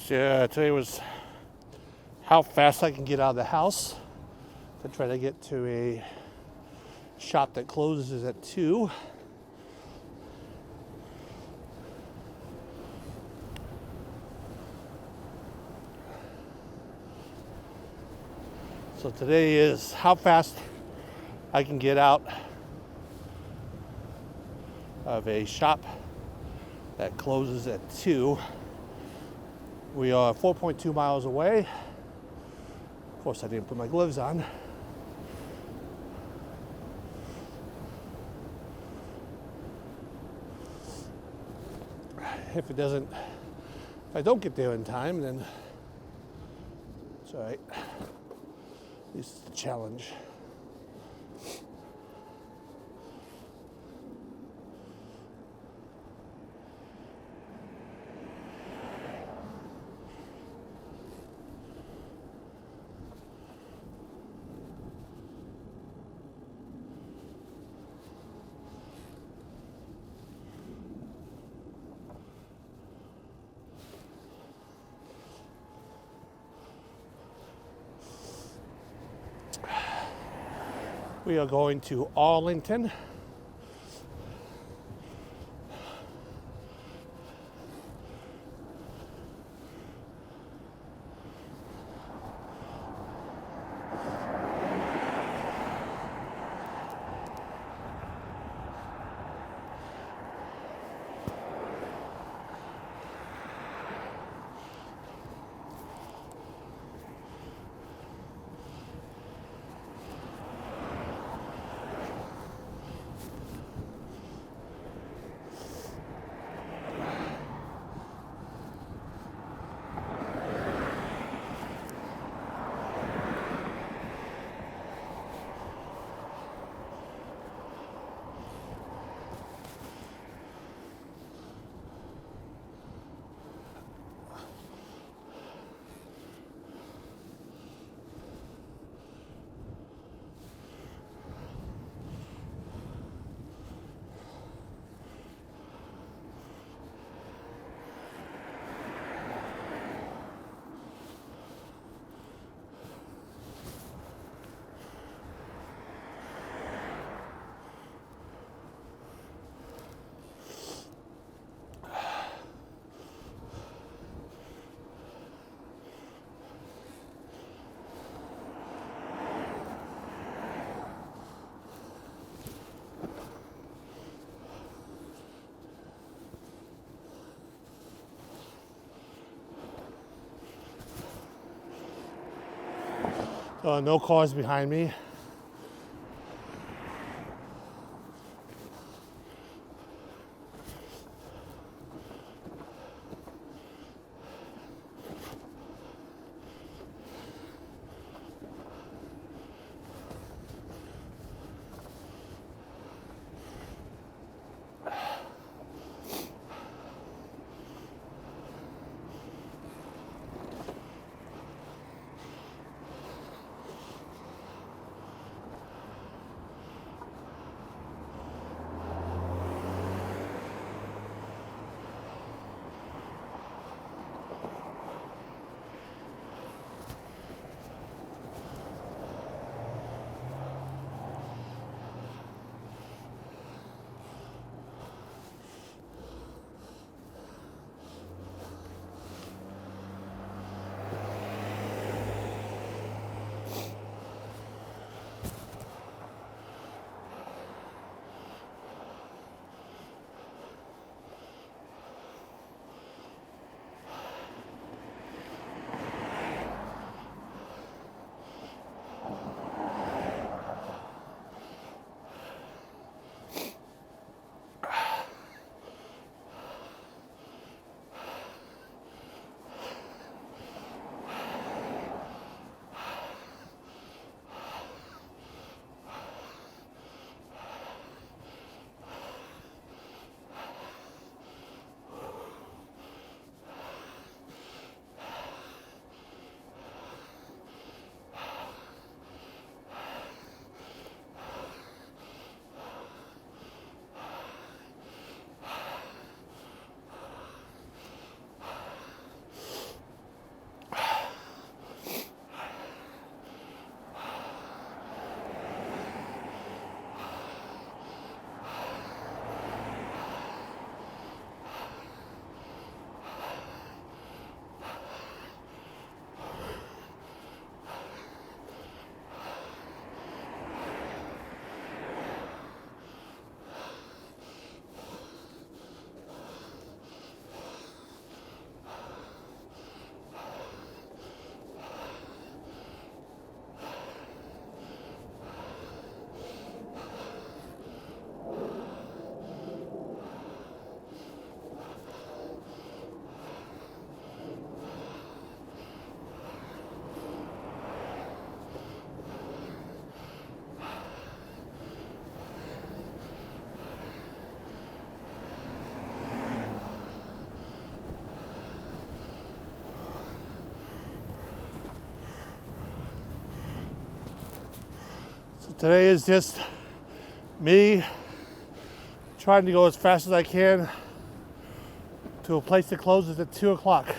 So today was how fast I can get out of the house to try to get to a shop that closes at 2. So today is how fast I can get out of a shop that closes at 2. We are 4.2 miles away. Of course, I didn't put my gloves on. If I don't get there in time, then it's all right. At least it's a challenge. We are going to Arlington. No cars behind me. Today is just me trying to go as fast as I can to a place that closes at 2 o'clock.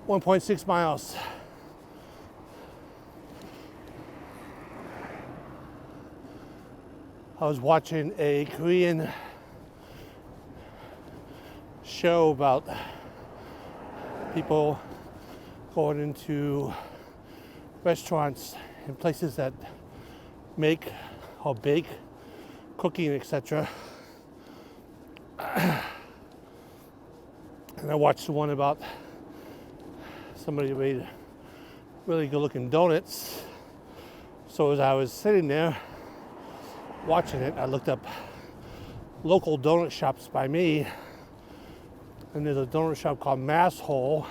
.6 miles. I was watching a Korean show about people going into restaurants and places that make or bake, cooking, etc. And I watched the one about somebody made really good looking donuts. So as I was sitting there watching it, I looked up local donut shops by me, and there's a donut shop called Masshole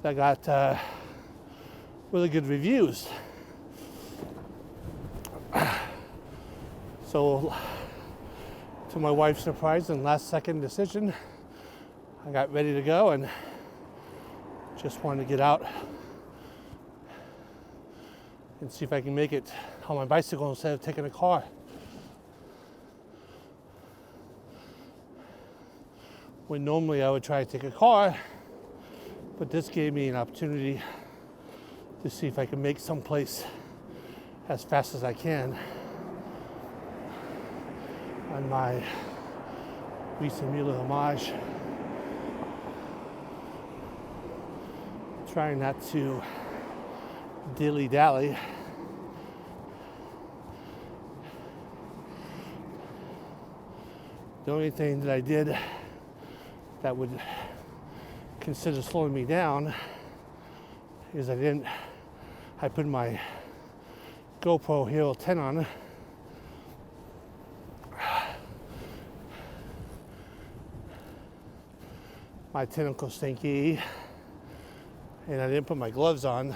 that got really good reviews. So to my wife's surprise and last second decision, I got ready to go and just wanted to get out and see if I can make it on my bicycle instead of taking a car. When normally I would try to take a car, but this gave me an opportunity to see if I can make someplace as fast as I can on my Riese Müller Homage. Trying not to dilly-dally. The only thing that I did that would consider slowing me down is I put my GoPro Hero 10 on. My tentacle stinky, and I didn't put my gloves on.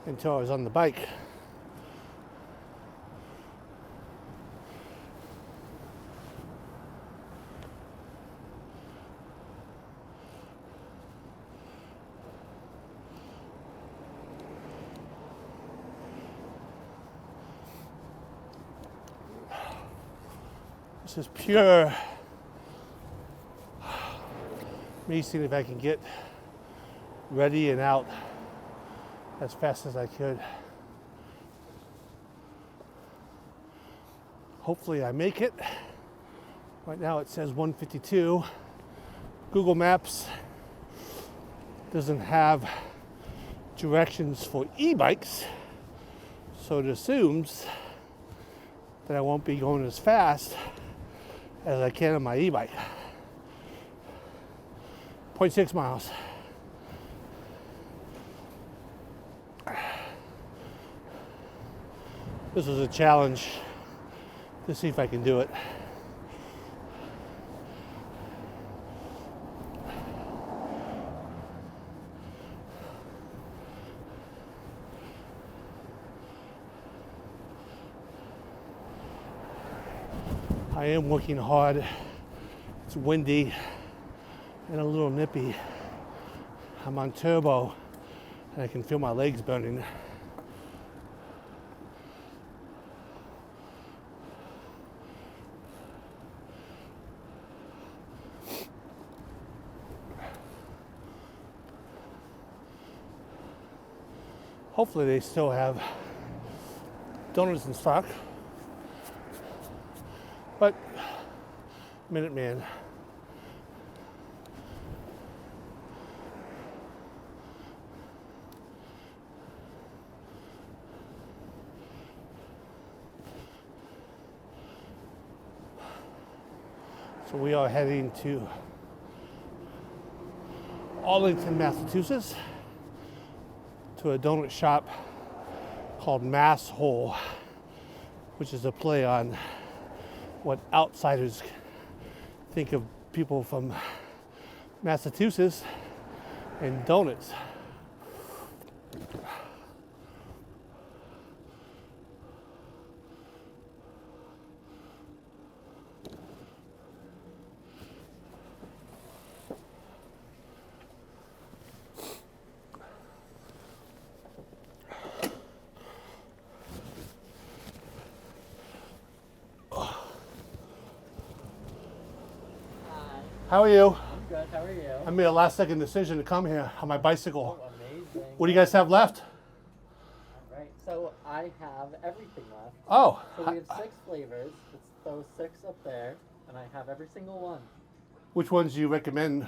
Until I was on the bike. This is pure me seeing if I can get ready and out as fast as I could. Hopefully I make it. Right now it says 152. Google Maps doesn't have directions for e-bikes, so it assumes that I won't be going as fast as I can on my e-bike. 0.6 miles. This is a challenge to see if I can do it. I am working hard. It's windy and a little nippy. I'm on turbo and I can feel my legs burning. Hopefully they still have donuts in stock. But Minuteman. So we are heading to Arlington, Massachusetts, to a donut shop called Mass Hole, which is a play on what outsiders think of people from Massachusetts and donuts. How are you? I'm good. How are you? I made a last second decision to come here on my bicycle. Oh, amazing. What do you guys have left? All right. So I have everything left. Oh. So we have 6 flavors. It's those 6 up there, and I have every single one. Which ones do you recommend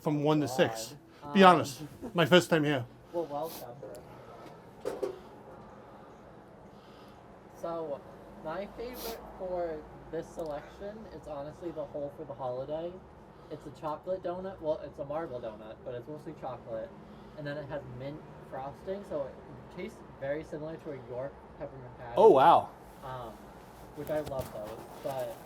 from 1 to 6? Be honest. My first time here. Well, welcome. So my favorite for this selection is honestly the Whole for the Holiday. It's a chocolate donut. Well, it's a marble donut, but it's mostly chocolate. And then it has mint frosting, so it tastes very similar to a York peppermint patty. Oh, wow. Which I love those. But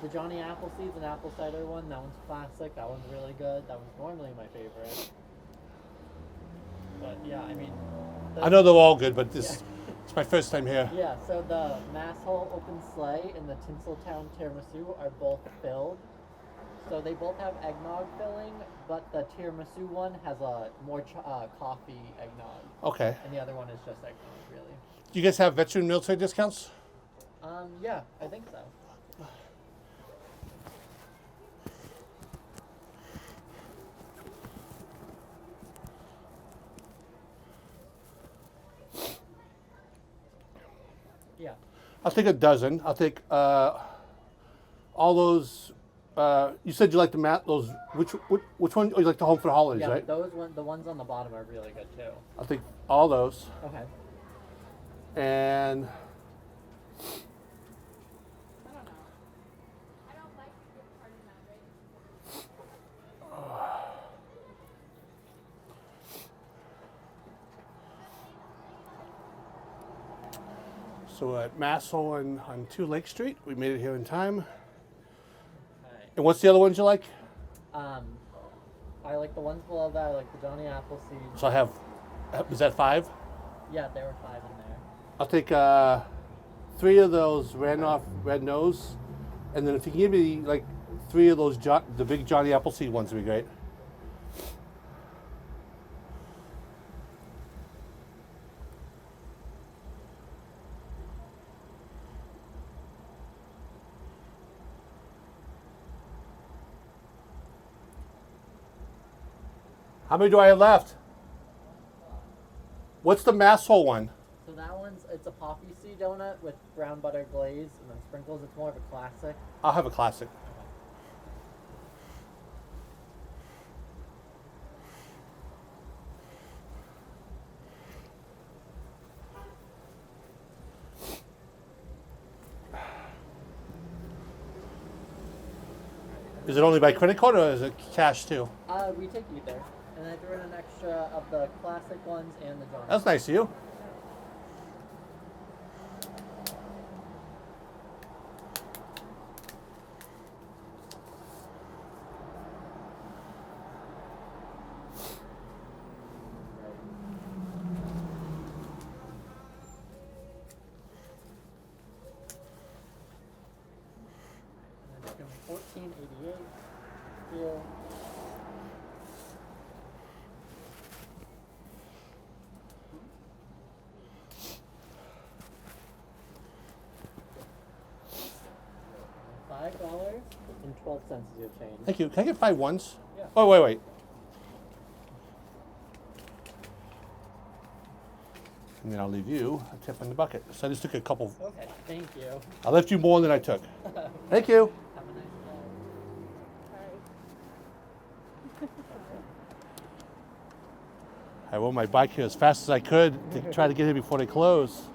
the Johnny Appleseed's an apple cider one. That one's classic. That one's really good. That one's normally my favorite. But yeah, I mean... I know they're all good, but this it's my first time here. Yeah, so the Mass Hole Open Sleigh and the Tinseltown Tiramisu are both filled. So they both have eggnog filling, but the tiramisu one has a more coffee eggnog. Okay. And the other one is just eggnog, really. Do you guys have veteran military discounts? Yeah, I think so. Yeah. I'll take a dozen. I'll take all those. You said you like those. Which one? Oh, you like the Home for the Holidays, Yeah, right? the ones on the bottom are really good too. I'll take all those. Okay. And I don't know. I don't like to give party that way. so we're at Mass Hole on 2 Lake Street. We made it here in time. Okay. And what's the other ones you like? I like the ones below that. I like the Johnny Appleseed. So I have. Is that 5? Yeah, there were 5 in there. I'll take 3 of those Randolph Red Nose, and then if you can give me like 3 of those the big Johnny Appleseed ones would be great. How many do I have left? What's the masshole one? So that one's, it's a poppy seed donut with brown butter glaze and then sprinkles. It's more of a classic. I'll have a classic. Is it only by credit card or is it cash too? We take either. And I threw in an extra of the classic ones and the donut. That's nice of you. And then $14.88. Deal. $5.12 is your change. Thank you. Can I get 5 ones? Yeah. Oh, wait. And then I'll leave you a tip in the bucket. So I just took a couple. Okay, thank you. I left you more than I took. Thank you. Have a nice day. I rode my bike here as fast as I could to try to get here before they close.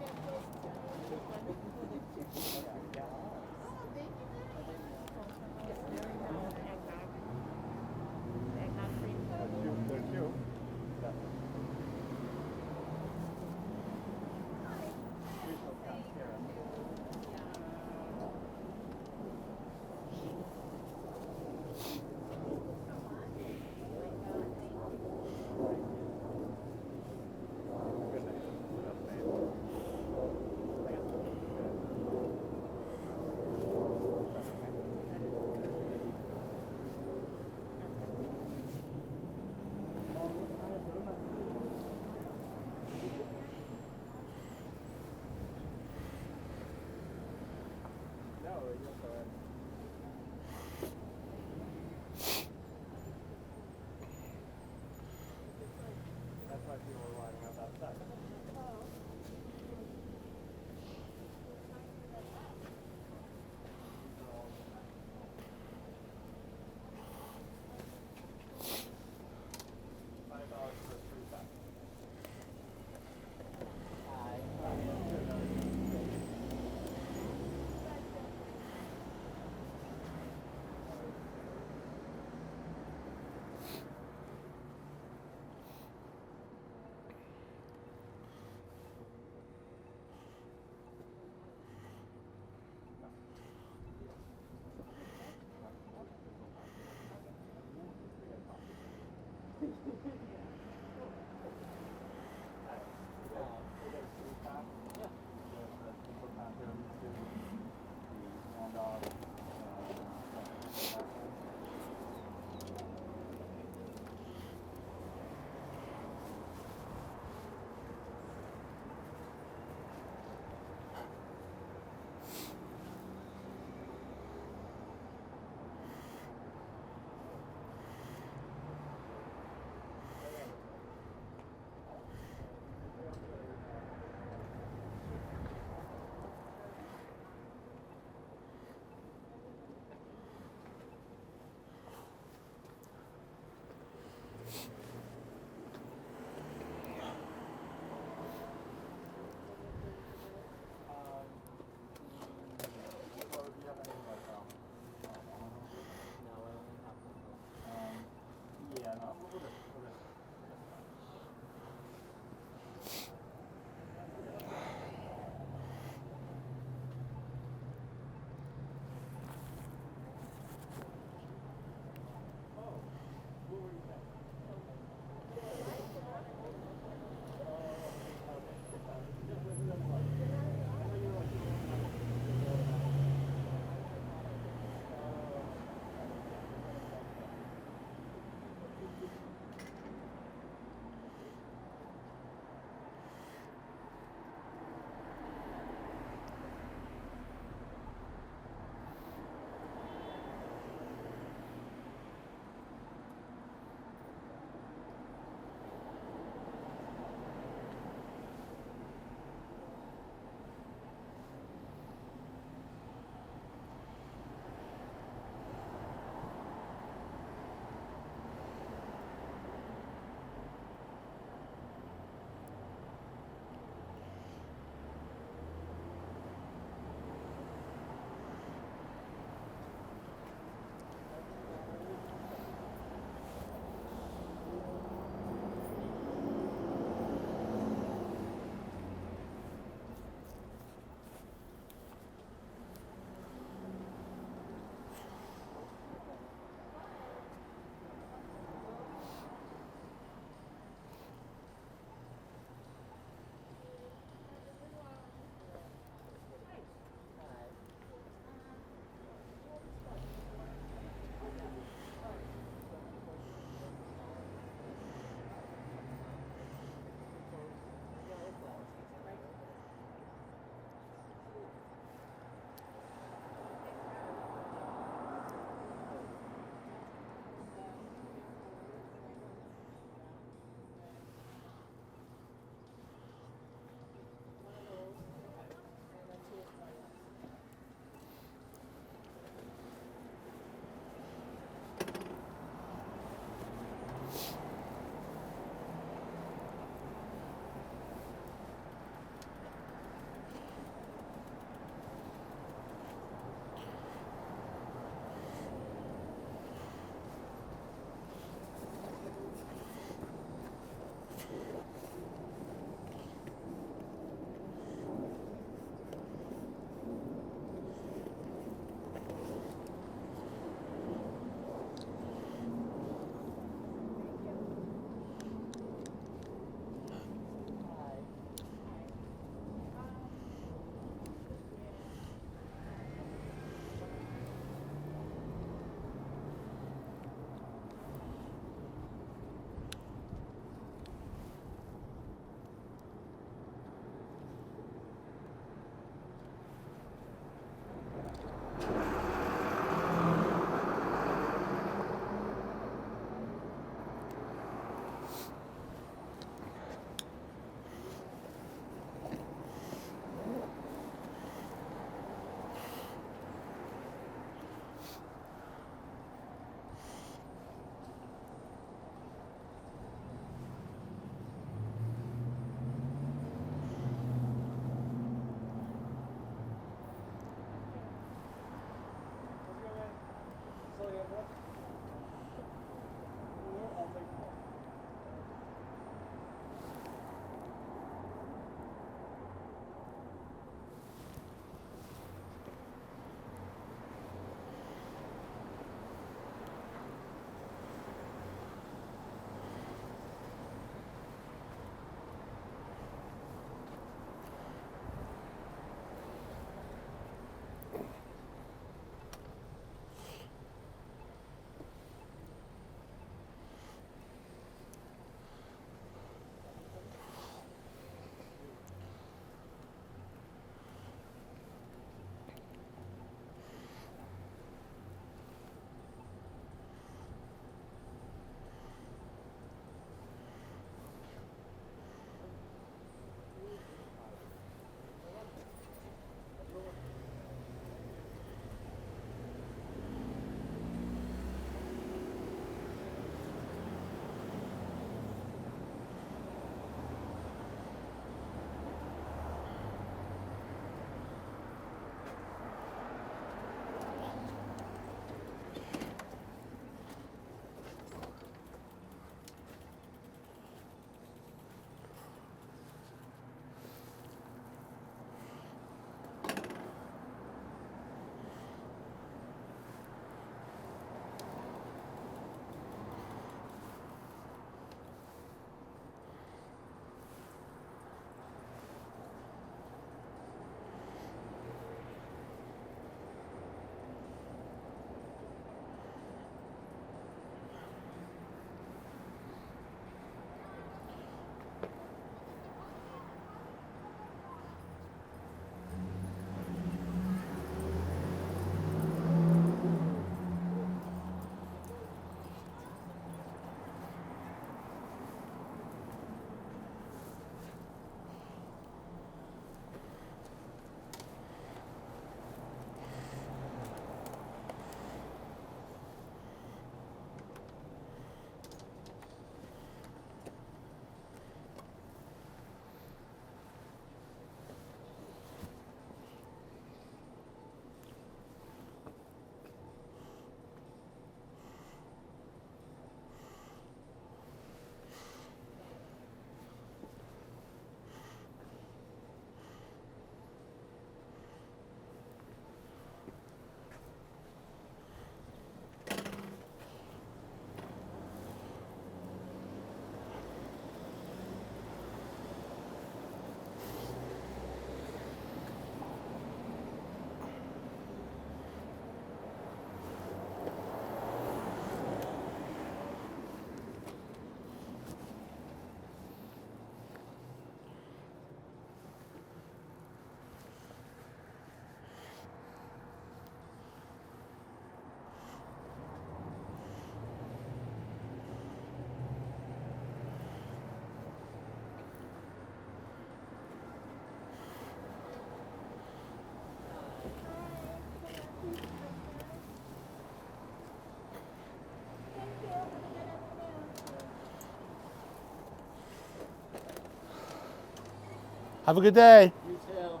Have a good day. You too.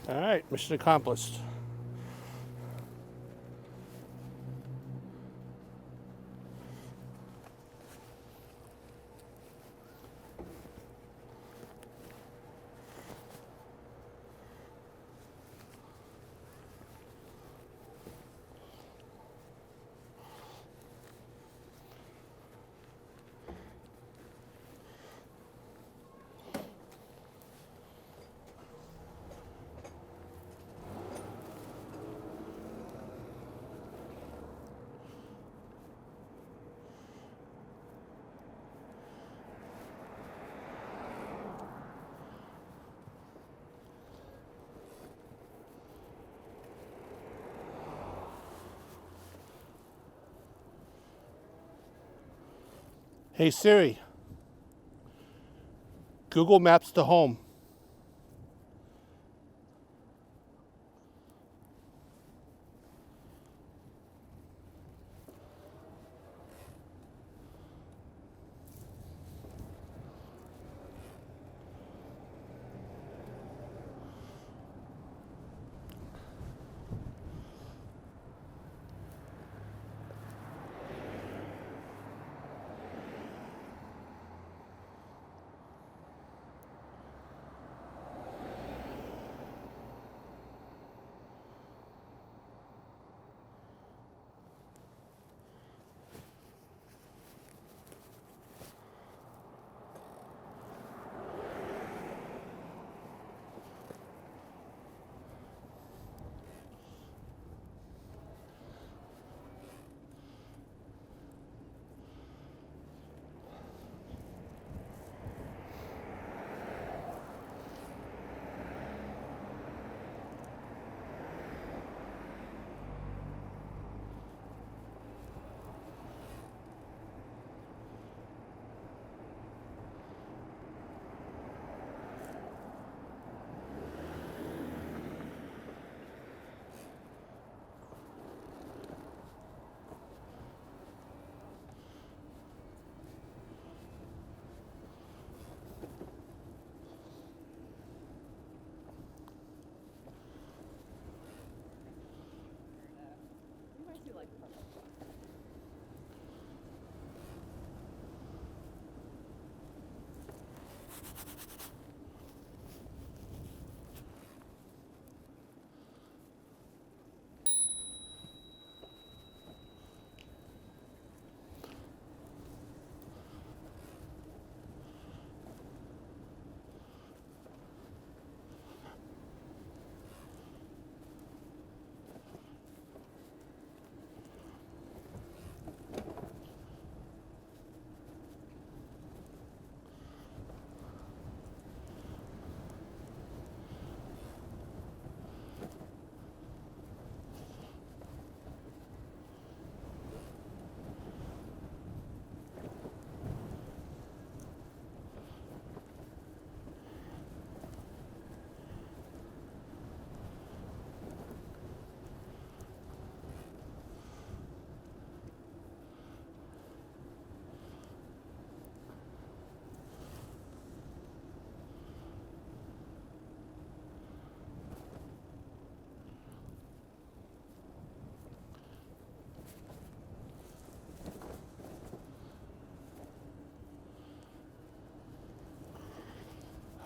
All right, mission accomplished. Hey Siri, Google Maps to home.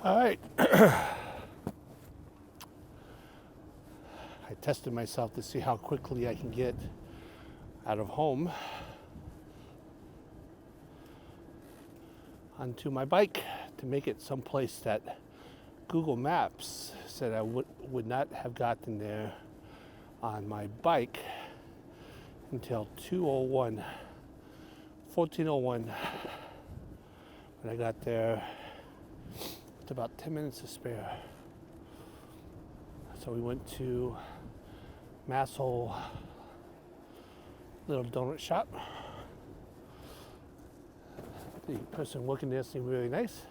All right. I tested myself to see how quickly I can get out of home onto my bike to make it someplace that Google Maps said I would not have gotten there on my bike until 14:01. When I got there, with about 10 minutes to spare. So we went to Masshole little donut shop. The person working there seemed really nice.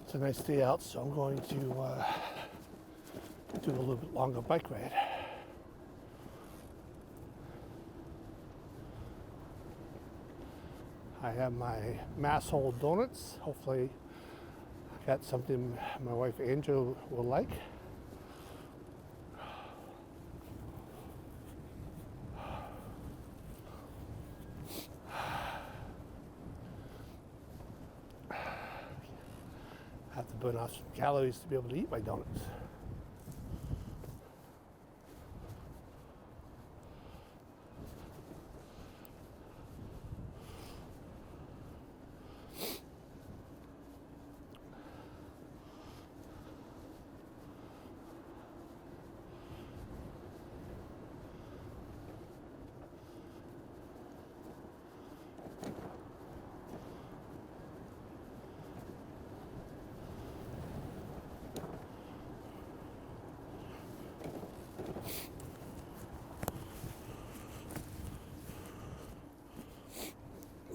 It's a nice day out, so I'm going to do a little bit longer bike ride. I have my Masshole donuts. Hopefully I got something my wife Angel will like. I have to burn off some calories to be able to eat my donuts.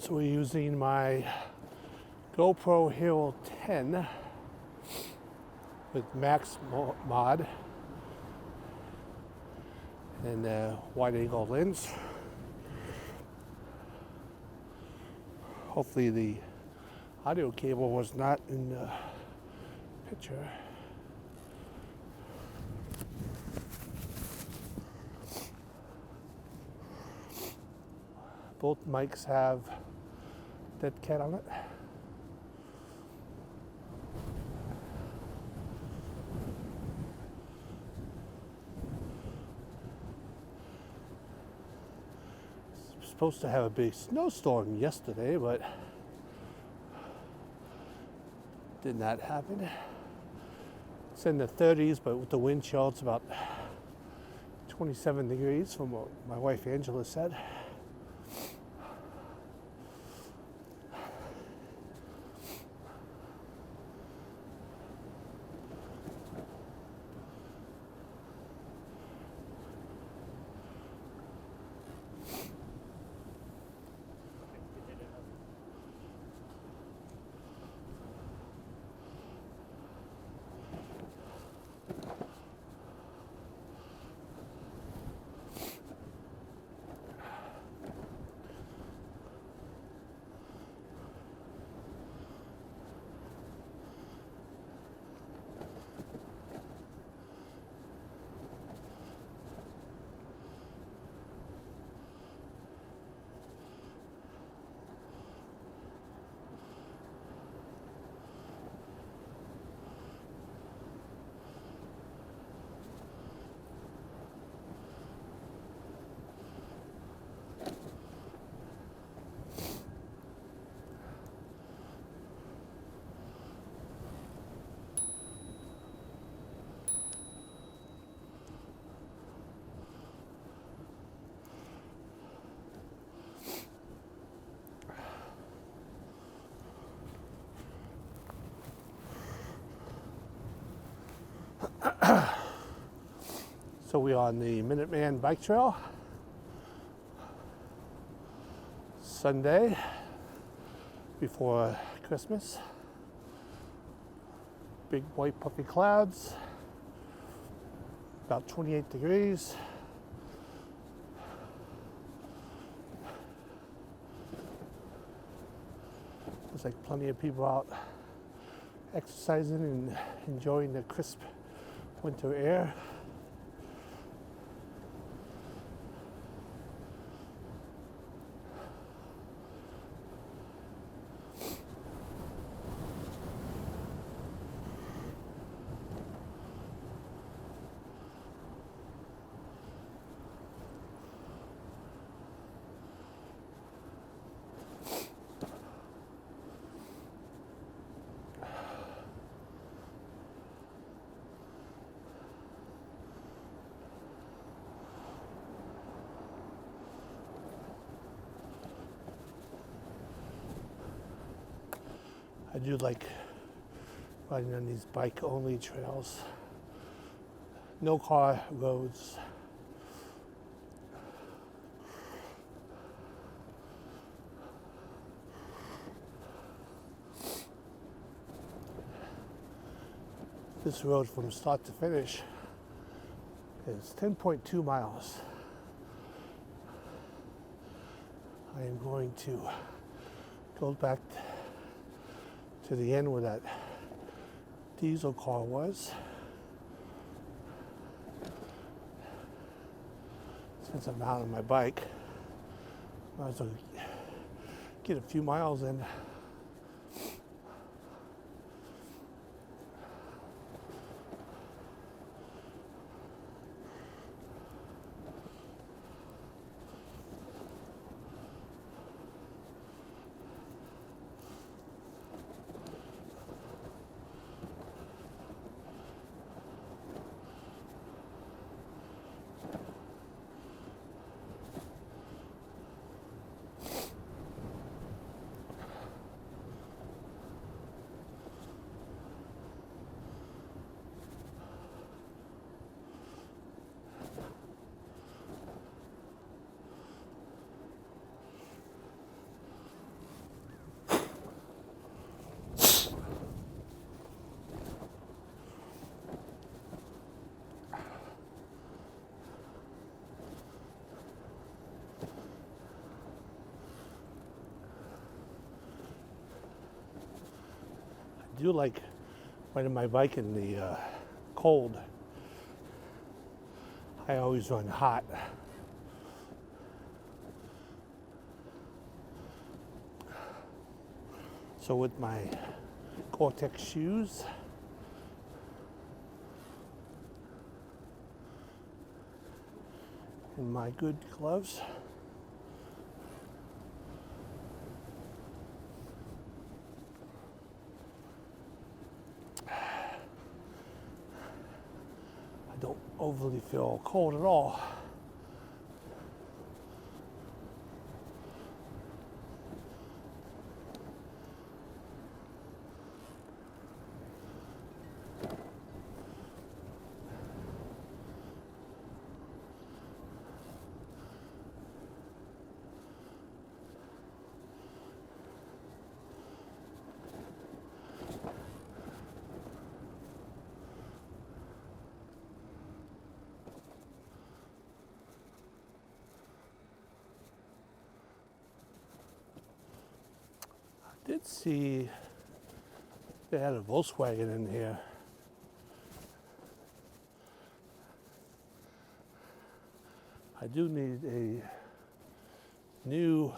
So we're using my GoPro Hero 10 with max mod and a wide angle lens. Hopefully the audio cable was not in the picture. Both mics have dead cat on it. Supposed to have a big snowstorm yesterday, but did not happen. It's in the 30s, but with the wind chill, it's about 27 degrees from what my wife Angela said. So we're on the Minuteman Bike Trail. Sunday before Christmas. Big white puffy clouds. About 28 degrees. Looks like plenty of people out exercising and enjoying the crisp winter air. I do like riding on these bike-only trails. No car roads. This road from start to finish is 10.2 miles. I am going to go back to the end where that diesel car was. Since I'm out on my bike, might as well get a few miles in. do like riding my bike in the cold. I always run hot. So with my Gore-Tex shoes, and my good gloves, I don't overly feel cold at all. I did see they had a Volkswagen in here. I do need a new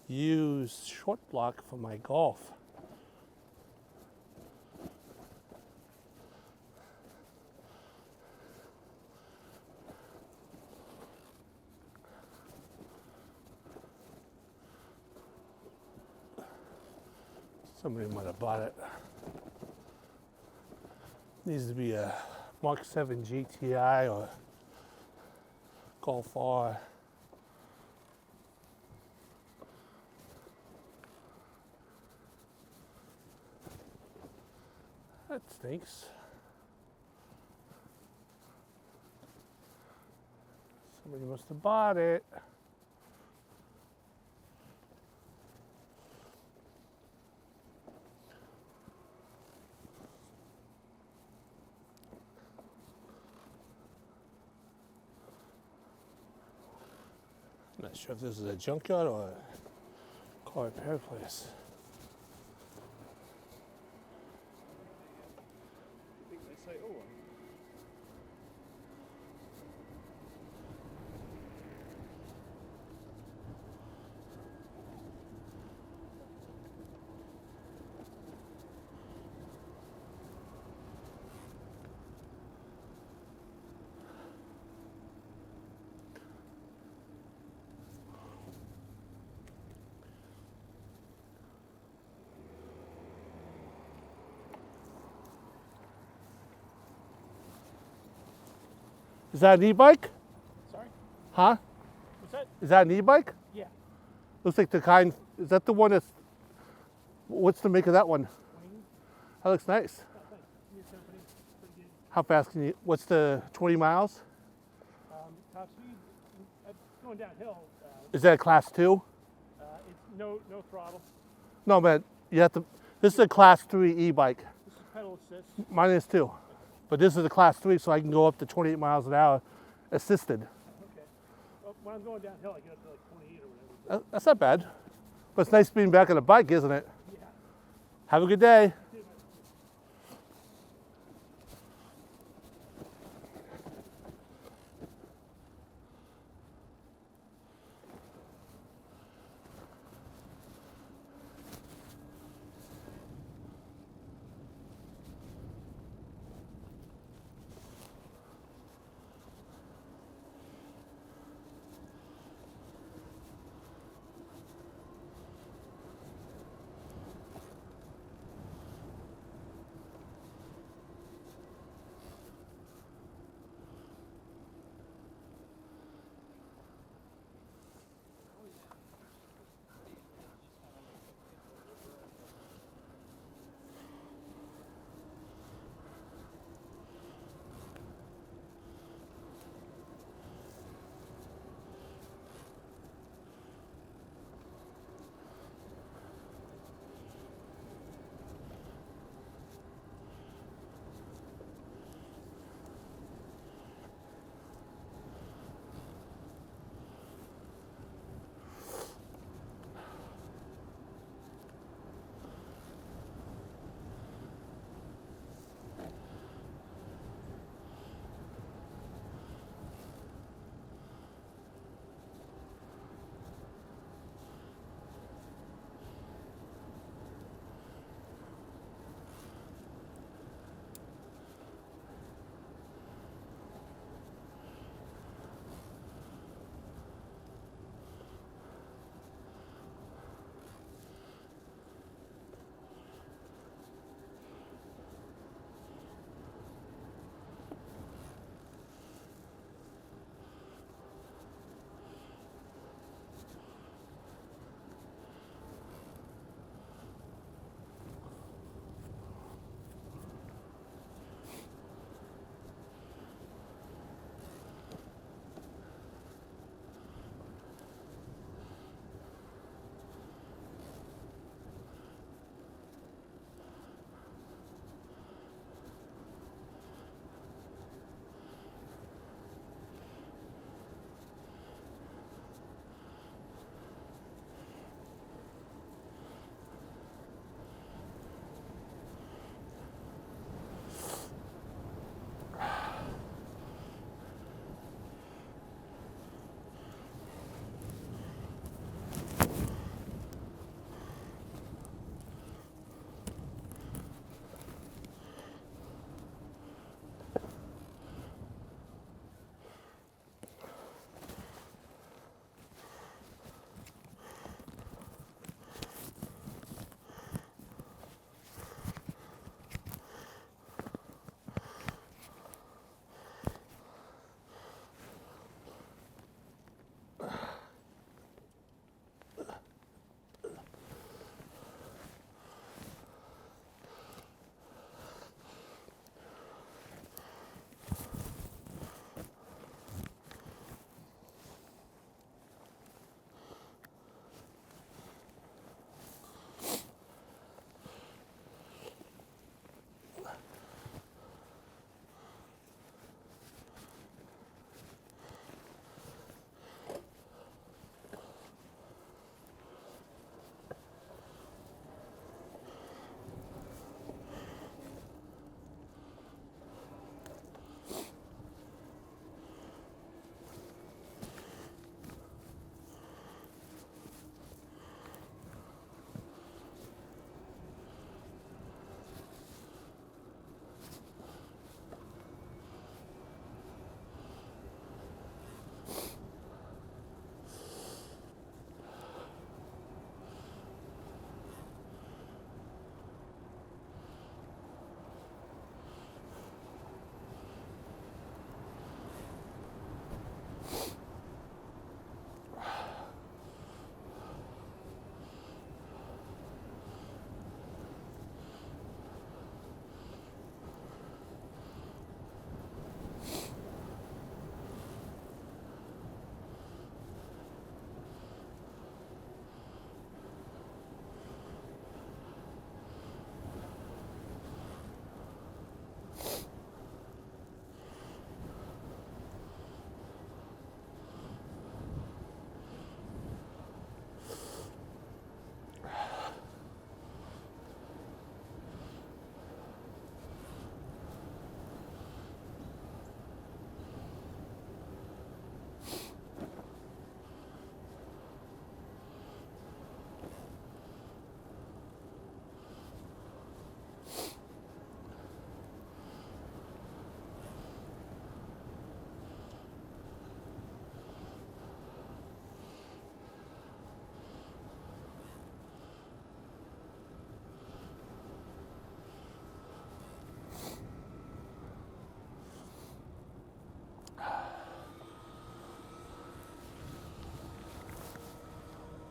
used short block for my golf. Somebody might have bought it. Needs to be a Mark 7 GTI or Golf R. That stinks. Somebody must have bought it. I'm not sure if this is a junkyard or a car repair place. Is that an e-bike? Sorry? Huh? What's that? Is that an e-bike? Yeah. Looks like the kind, is that the one that's, what's the make of that one? Wing. That looks nice. Oh, thanks. Your company. Pretty good. How fast can you, what's the 20 miles? Top speed, going downhill. Is that a class 2? It's no throttle. No, man, you have to, this is a class 3 e-bike. This is pedal assist. Mine is too. But this is a class 3, so I can go up to 28 miles an hour assisted. Okay. Well, when I'm going downhill, I get up to like 28 or whatever. That's not bad. But it's nice being back on a bike, isn't it? Yeah. Have a good day.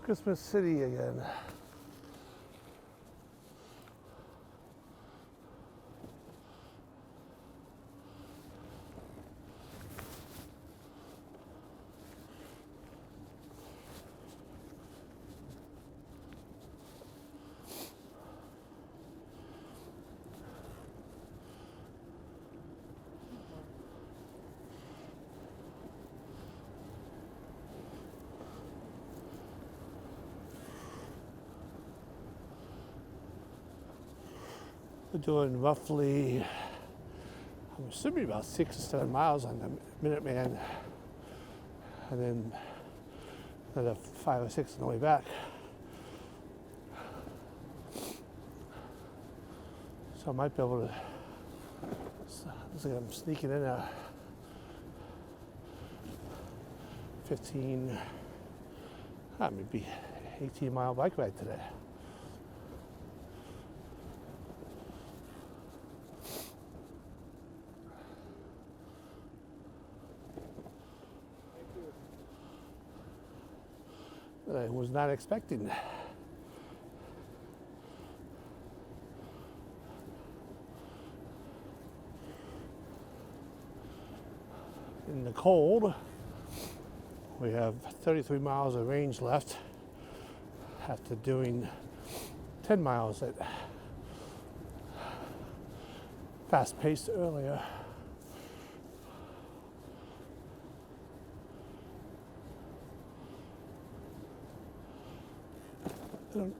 Christmas City again. We're doing roughly, I'm assuming about 6 or 7 miles on the Minuteman, and then another 5 or 6 on the way back. So I might be able to, looks like I'm sneaking in a 15, maybe 18-mile bike ride today. That I was not expecting. In the cold, we have 33 miles of range left after doing 10 miles at fast pace earlier. I don't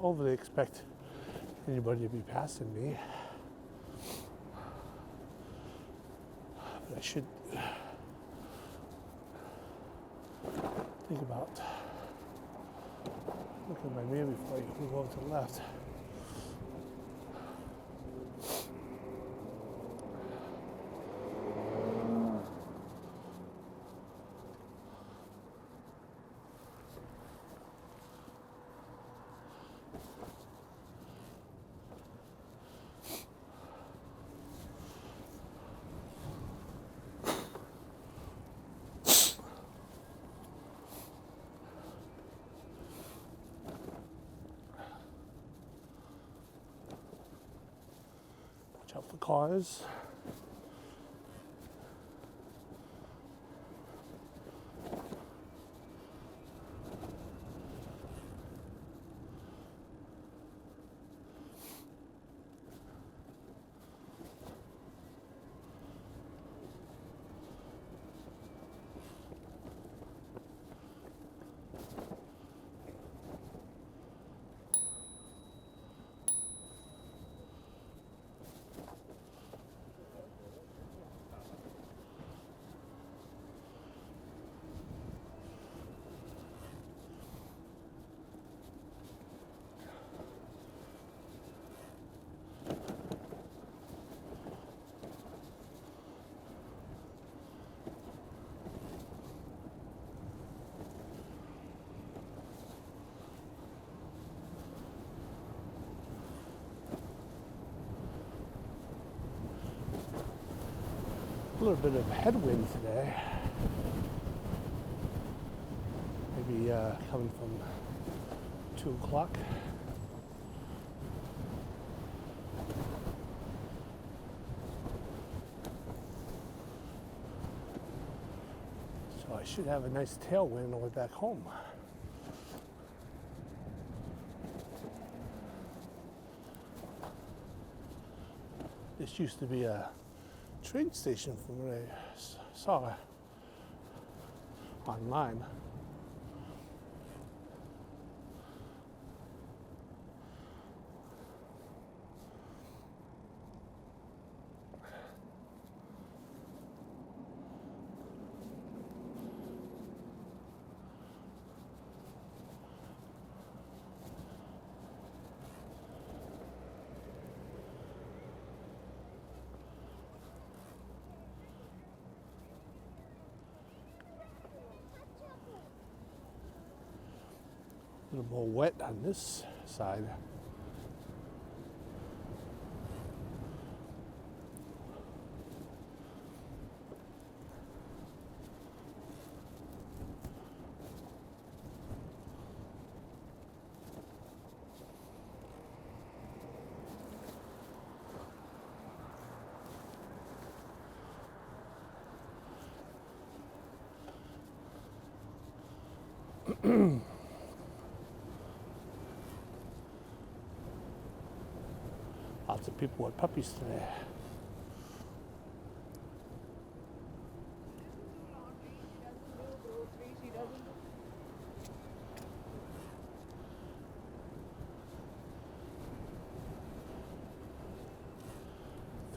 overly expect anybody to be passing me, but I should think about looking at my mirror before I move over to the left. Watch out for cars. A little bit of headwind today. Maybe coming from 2 o'clock. So I should have a nice tailwind on the way back home. This used to be a train station from what I saw online. A little more wet on this side. Lots of people with puppies today.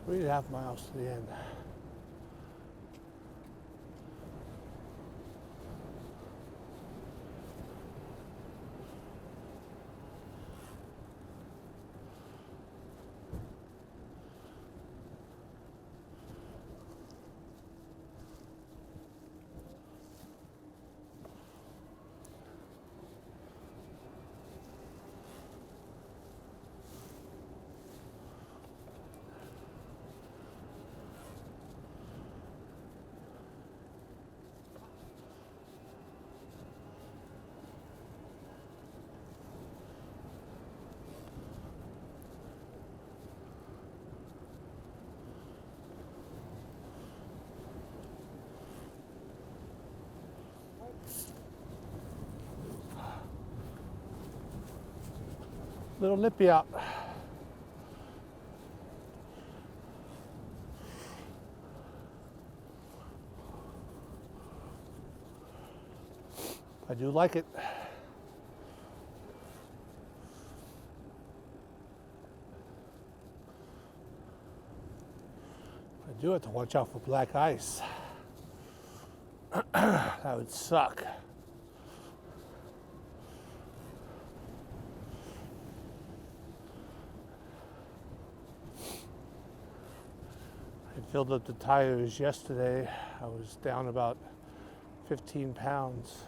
Three and a half miles to the end. Little nippy out. I do like it. I do have to watch out for black ice. That would suck. I filled up the tires yesterday. I was down about 15 pounds.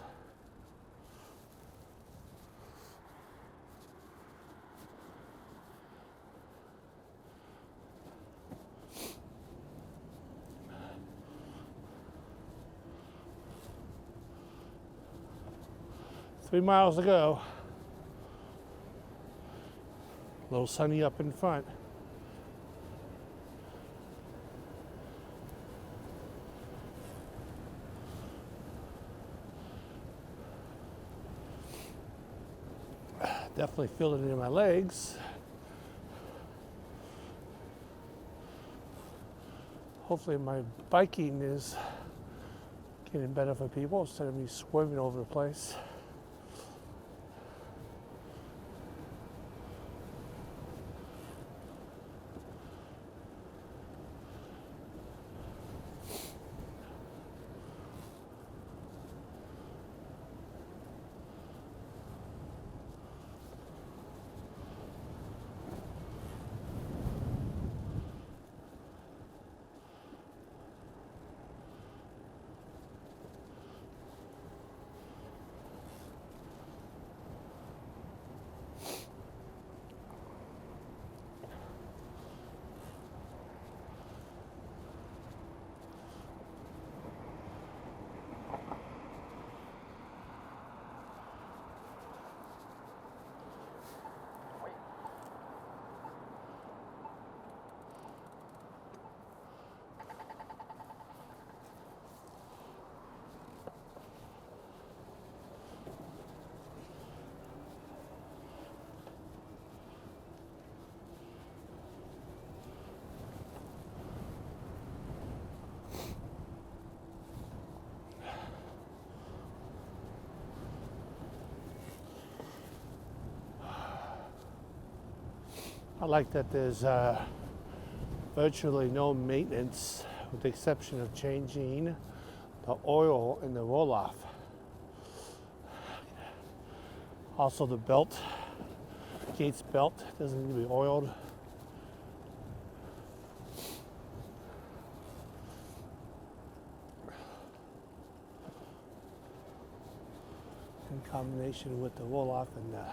Three miles to go. A little sunny up in front. Definitely feel it in my legs. Hopefully my biking is getting better for people instead of me swerving over the place. I like that there's virtually no maintenance with the exception of changing the oil in the roll-off. Also the belt, Gates belt, doesn't need to be oiled. In combination with the roll-off and the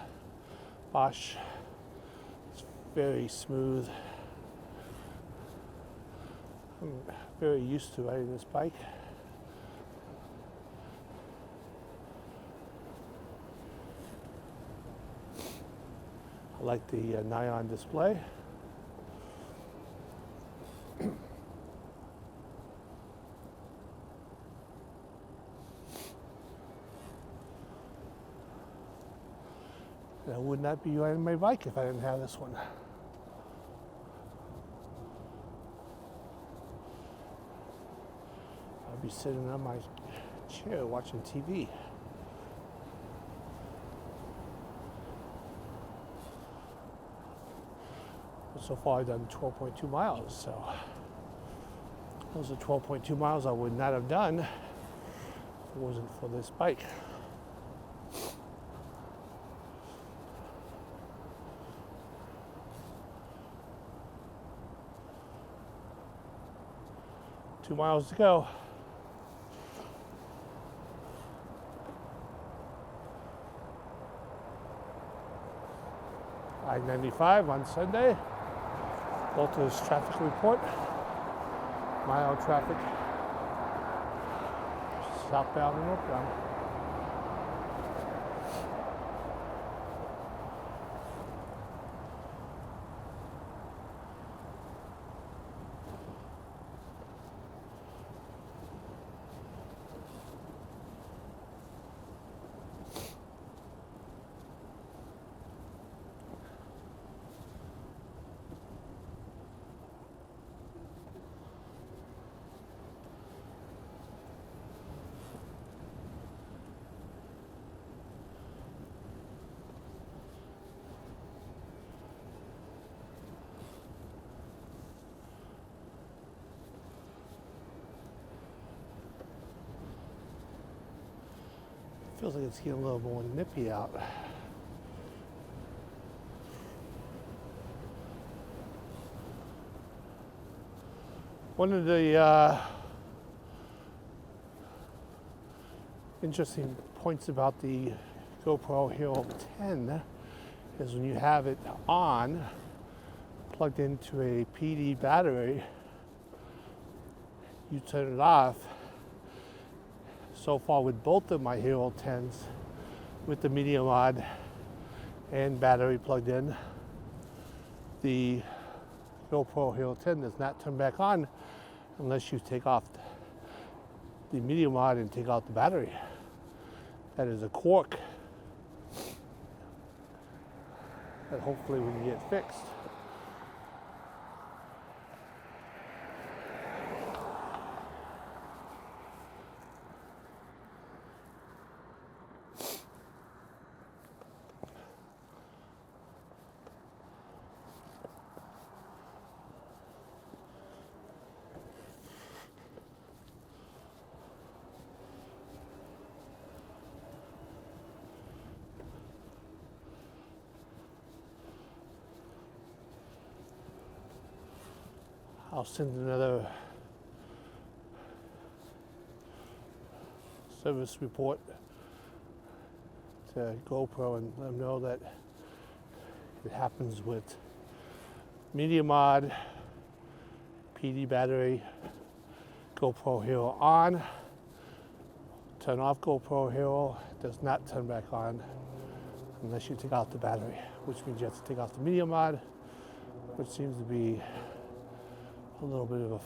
Bosch, it's very smooth. I'm very used to riding this bike. I like the nylon display. And I would not be riding my bike if I didn't have this one. I'll be sitting on my chair watching TV. But so far I've done 12.2 miles, so those are 12.2 miles I would not have done if it wasn't for this bike. Two miles to go. I-95 on Sunday. Walter's traffic report. Mile traffic. Southbound and northbound. Feels like it's getting a little more nippy out. One of the interesting points about the GoPro Hero 10 is when you have it on, plugged into a PD battery, you turn it off. So far with both of my Hero 10s, with the media mod and battery plugged in, the GoPro Hero 10 does not turn back on unless you take off the media mod and take out the battery. That is a quirk that hopefully we can get fixed. I'll send another service report to GoPro and let them know that it happens with media mod, PD battery, GoPro Hero on, turn off GoPro Hero, it does not turn back on unless you take out the battery, which means you have to take off the media mod, which seems to be a little bit of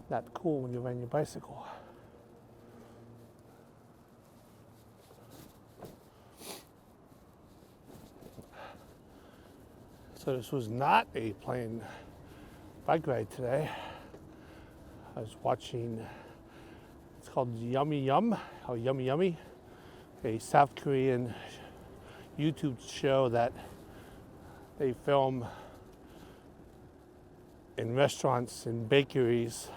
not cool when you're riding your bicycle. So this was not a planned bike ride today. I was watching, it's called Yummy Yum, or Yummy Yummy, a South Korean YouTube show that they film in restaurants and bakeries,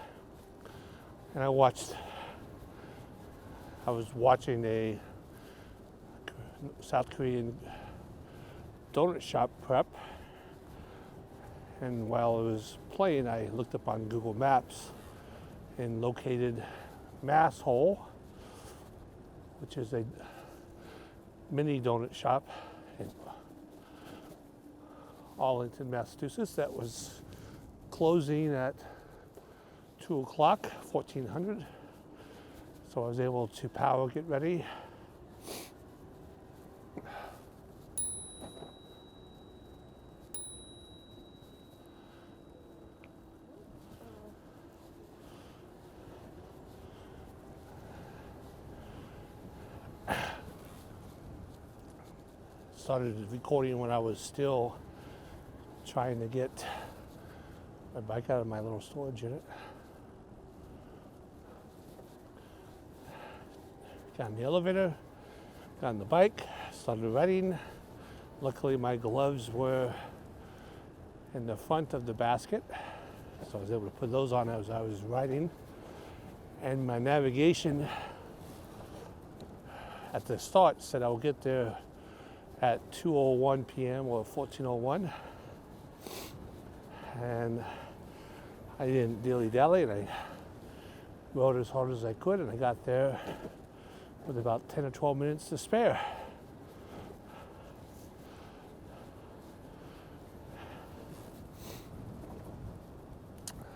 and I was watching a South Korean donut shop prep, and while it was playing, I looked up on Google Maps and located Masshole, which is a mini donut shop in Arlington, Massachusetts, that was closing at 2 o'clock, 1400. So I was able to power get ready. started recording when I was still trying to get my bike out of my little storage unit. Got in the elevator, got on the bike, started riding. Luckily my gloves were in the front of the basket, so I was able to put those on as I was riding. And my navigation at the start said I will get there at 2:01 p.m. or 14:01. And I didn't dilly-dally, and I rode as hard as I could, and I got there with about 10 or 12 minutes to spare.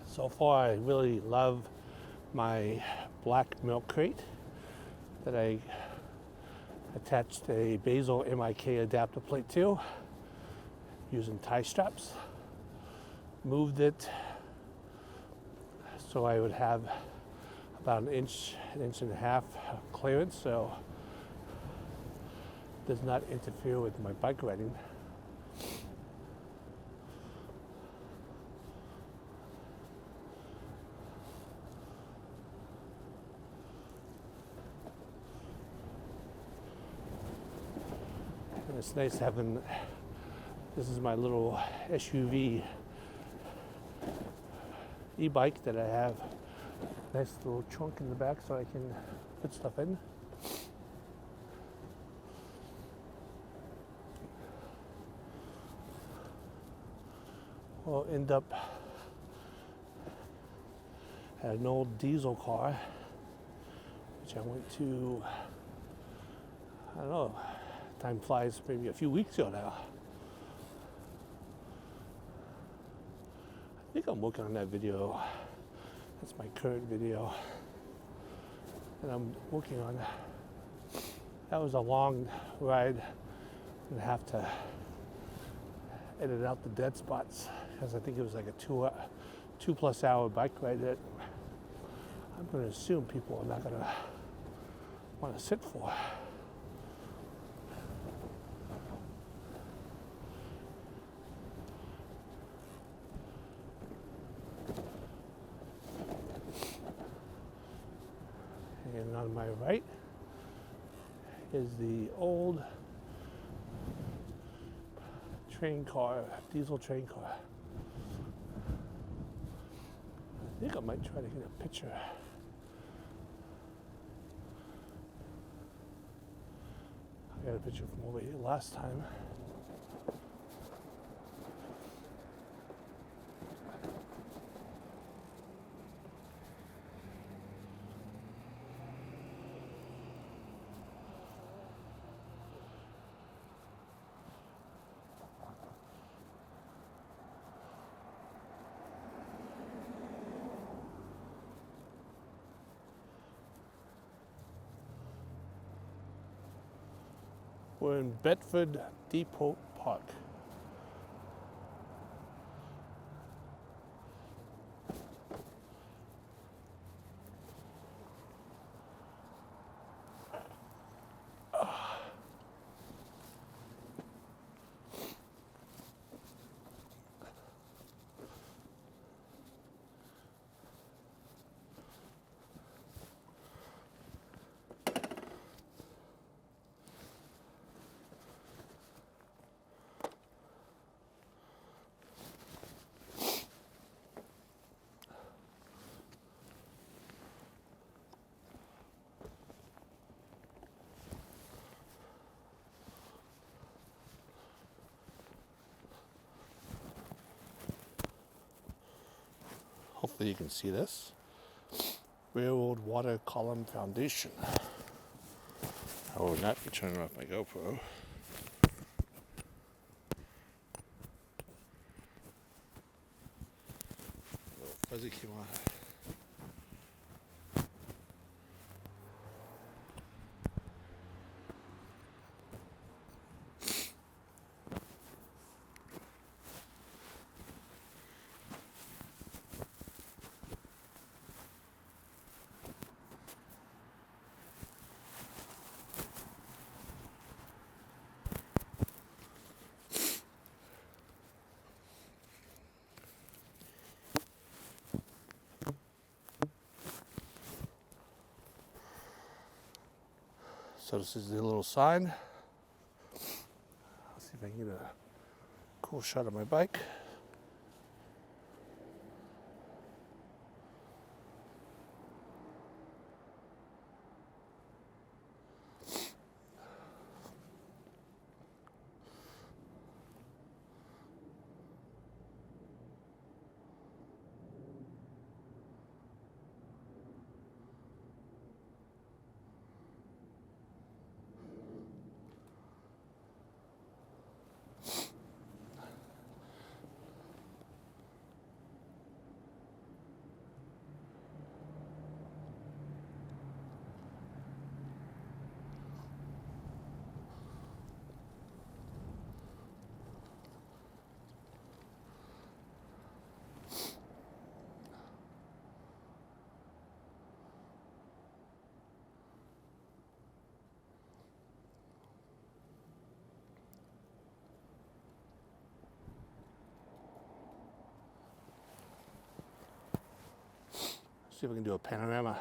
So far, I really love my black milk crate that I attached a Basil MIK adapter plate to using tie straps. Moved it so I would have about an inch and a half clearance, so it does not interfere with my bike riding. And it's nice having, this is my little SUV e-bike that I have. Nice little trunk in the back so I can put stuff in. We'll end up at an old diesel car, which I went to, I don't know, time flies, maybe a few weeks ago now. I think I'm working on that video. That's my current video. And I'm working on, that was a long ride. I'm gonna have to edit out the dead spots because I think it was like a 2+ hour bike ride that I'm gonna assume people are not gonna want to sit for. And on my right is the old train car, diesel train car. I think I might try to get a picture. I got a picture from over here last time. We're in Bedford Depot Park. Hopefully you can see this. Railroad Water Column Foundation. I will not be turning off my GoPro. Little fuzzy came on. So this is the little sign. Let's see if I can get a cool shot of my bike. See if we can do a panorama.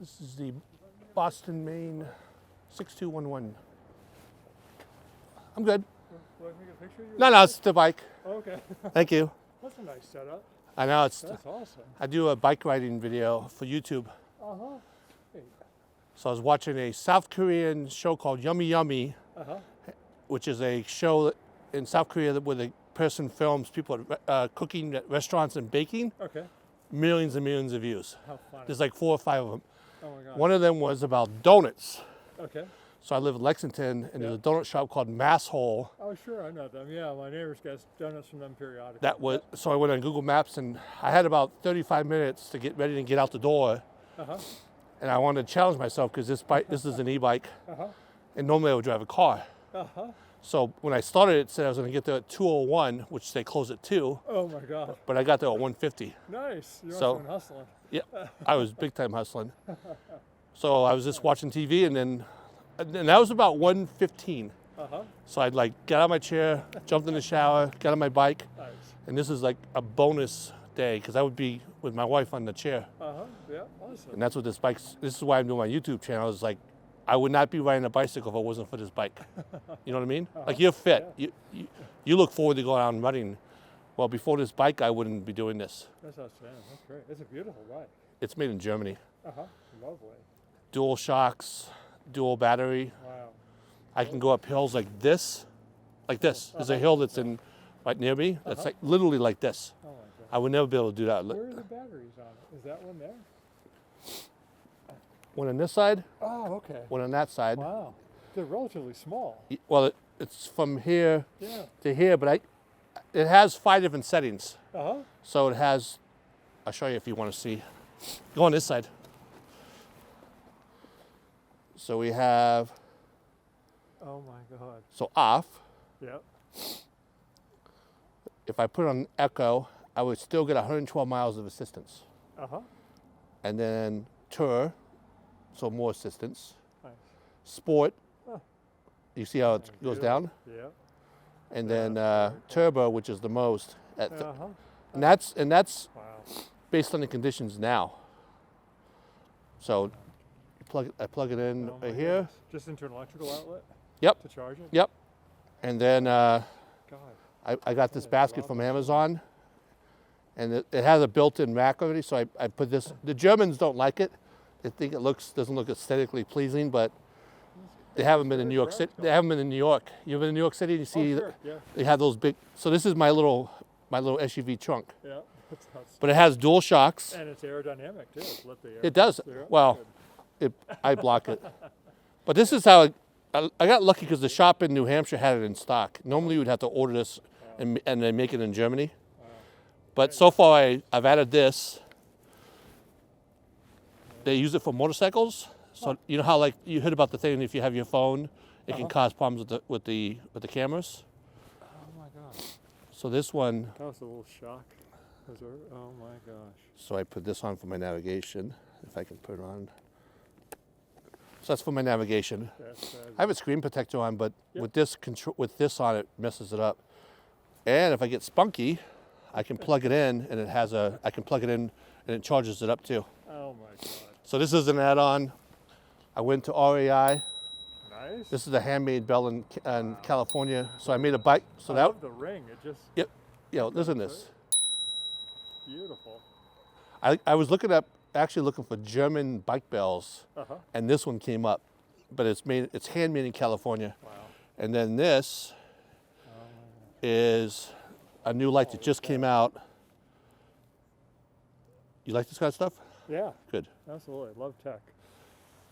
This is the Boston, Maine 6211. I'm good. Want me to take a picture of you? No, it's the bike. Oh, okay. Thank you. That's a nice setup. I know it's. That's awesome. I do a bike riding video for YouTube. Uh-huh. Hey. So I was watching a South Korean show called Yummy Yummy, Uh-huh. which is a show in South Korea where the person films people cooking at restaurants and baking. Okay. Millions and millions of views. How funny. There's like 4 or 5 of them. Oh my God. One of them was about donuts. Okay. So I live in Lexington, and Yeah. there's a donut shop called Masshole. Oh, sure, I know them. Yeah, my neighbors get donuts from them periodically. That was so I went on Google Maps, and I had about 35 minutes to get ready to get out the door, Uh-huh. and I wanted to challenge myself because this is an e-bike, Uh-huh. and normally I would drive a car. Uh-huh. So when I started, it said I was going to get there at 2:01, which they close at 2, Oh my God. but I got there at 1:50. Nice. You must So- have been hustling. Yeah, I was big time hustling. So I was just watching TV, and that was about 1:15. Uh-huh. So I'd like get out of my chair, jumped in the shower, got on my bike, Nice. and this is like a bonus day because I would be with my wife on the chair, Uh-huh. Yeah, awesome. and that's what this is why I'm doing my YouTube channel. Is like I would not be riding a bicycle if it wasn't for this bike. You know what I mean? Like you're fit. You look forward to going out and running. Well, before this bike, I wouldn't be doing this. That's outstanding. That's great. It's a beautiful bike. It's made in Germany. Uh-huh. Lovely. Dual shocks, dual battery. Wow. I can go up hills like this, There's a hill that's in right near me. That's like literally like this. Oh my God. I would never be able to do that. Where are the batteries on it? Is that one there? One on this side, Oh, okay. one on that side. Wow. They're relatively small. Well, it's from here Yeah. to here, but it has 5 different settings. Uh-huh. So it has, I'll show you if you want to see. Go on this side. So we have, Oh my God. so off. Yep. If I put it on echo, I would still get 112 miles of assistance. Uh-huh. And then tour, so more assistance. Nice. Sport, Huh. you see how it goes Beautiful. down? Yep. And then turbo, which is the most. Uh-huh. And that's Wow. based on the conditions now. So I plug it in Oh my right here. goodness. Just into an electrical outlet Yep, to charge it? yep. And then God. I got this basket from Amazon, and it has a built-in rack already. So I put this. The Germans don't like it. They think it doesn't look aesthetically pleasing, but they haven't been in New York City. They haven't been in New York. You've been in New York City, and you see Sure. Yeah. they have those big. So this is my little SUV trunk, Yeah. but it has dual shocks. And it's aerodynamic too. Let the air It does. clear up. Well, Good. I block it. But this is how I got lucky because the shop in New Hampshire had it in stock. Normally you would have to order this and then make it in Germany. But so far I've added this. They use it for motorcycles. So you know how like you heard about the thing if you have your phone, it can cause problems with the cameras. Oh my gosh. So this one. That was a little shock. Oh my gosh. So I put this on for my navigation. If I can put it on. So that's for my navigation. I have a screen protector on, but with this on, it messes it up. And if I get spunky, I can plug it in, and I can plug it in, and it charges it up too. Oh my god. So this is an add-on. I went to REI. Nice. This is a handmade bell in California. So I made a bike. So that. love the ring. It just. Yep. Yeah. Listen to this. Beautiful. I was actually looking for German bike bells, and this one came up, but it's handmade in California. Wow. And then this is a new light that just came out. You like this kind of stuff? Yeah. Good. Absolutely. Love tech.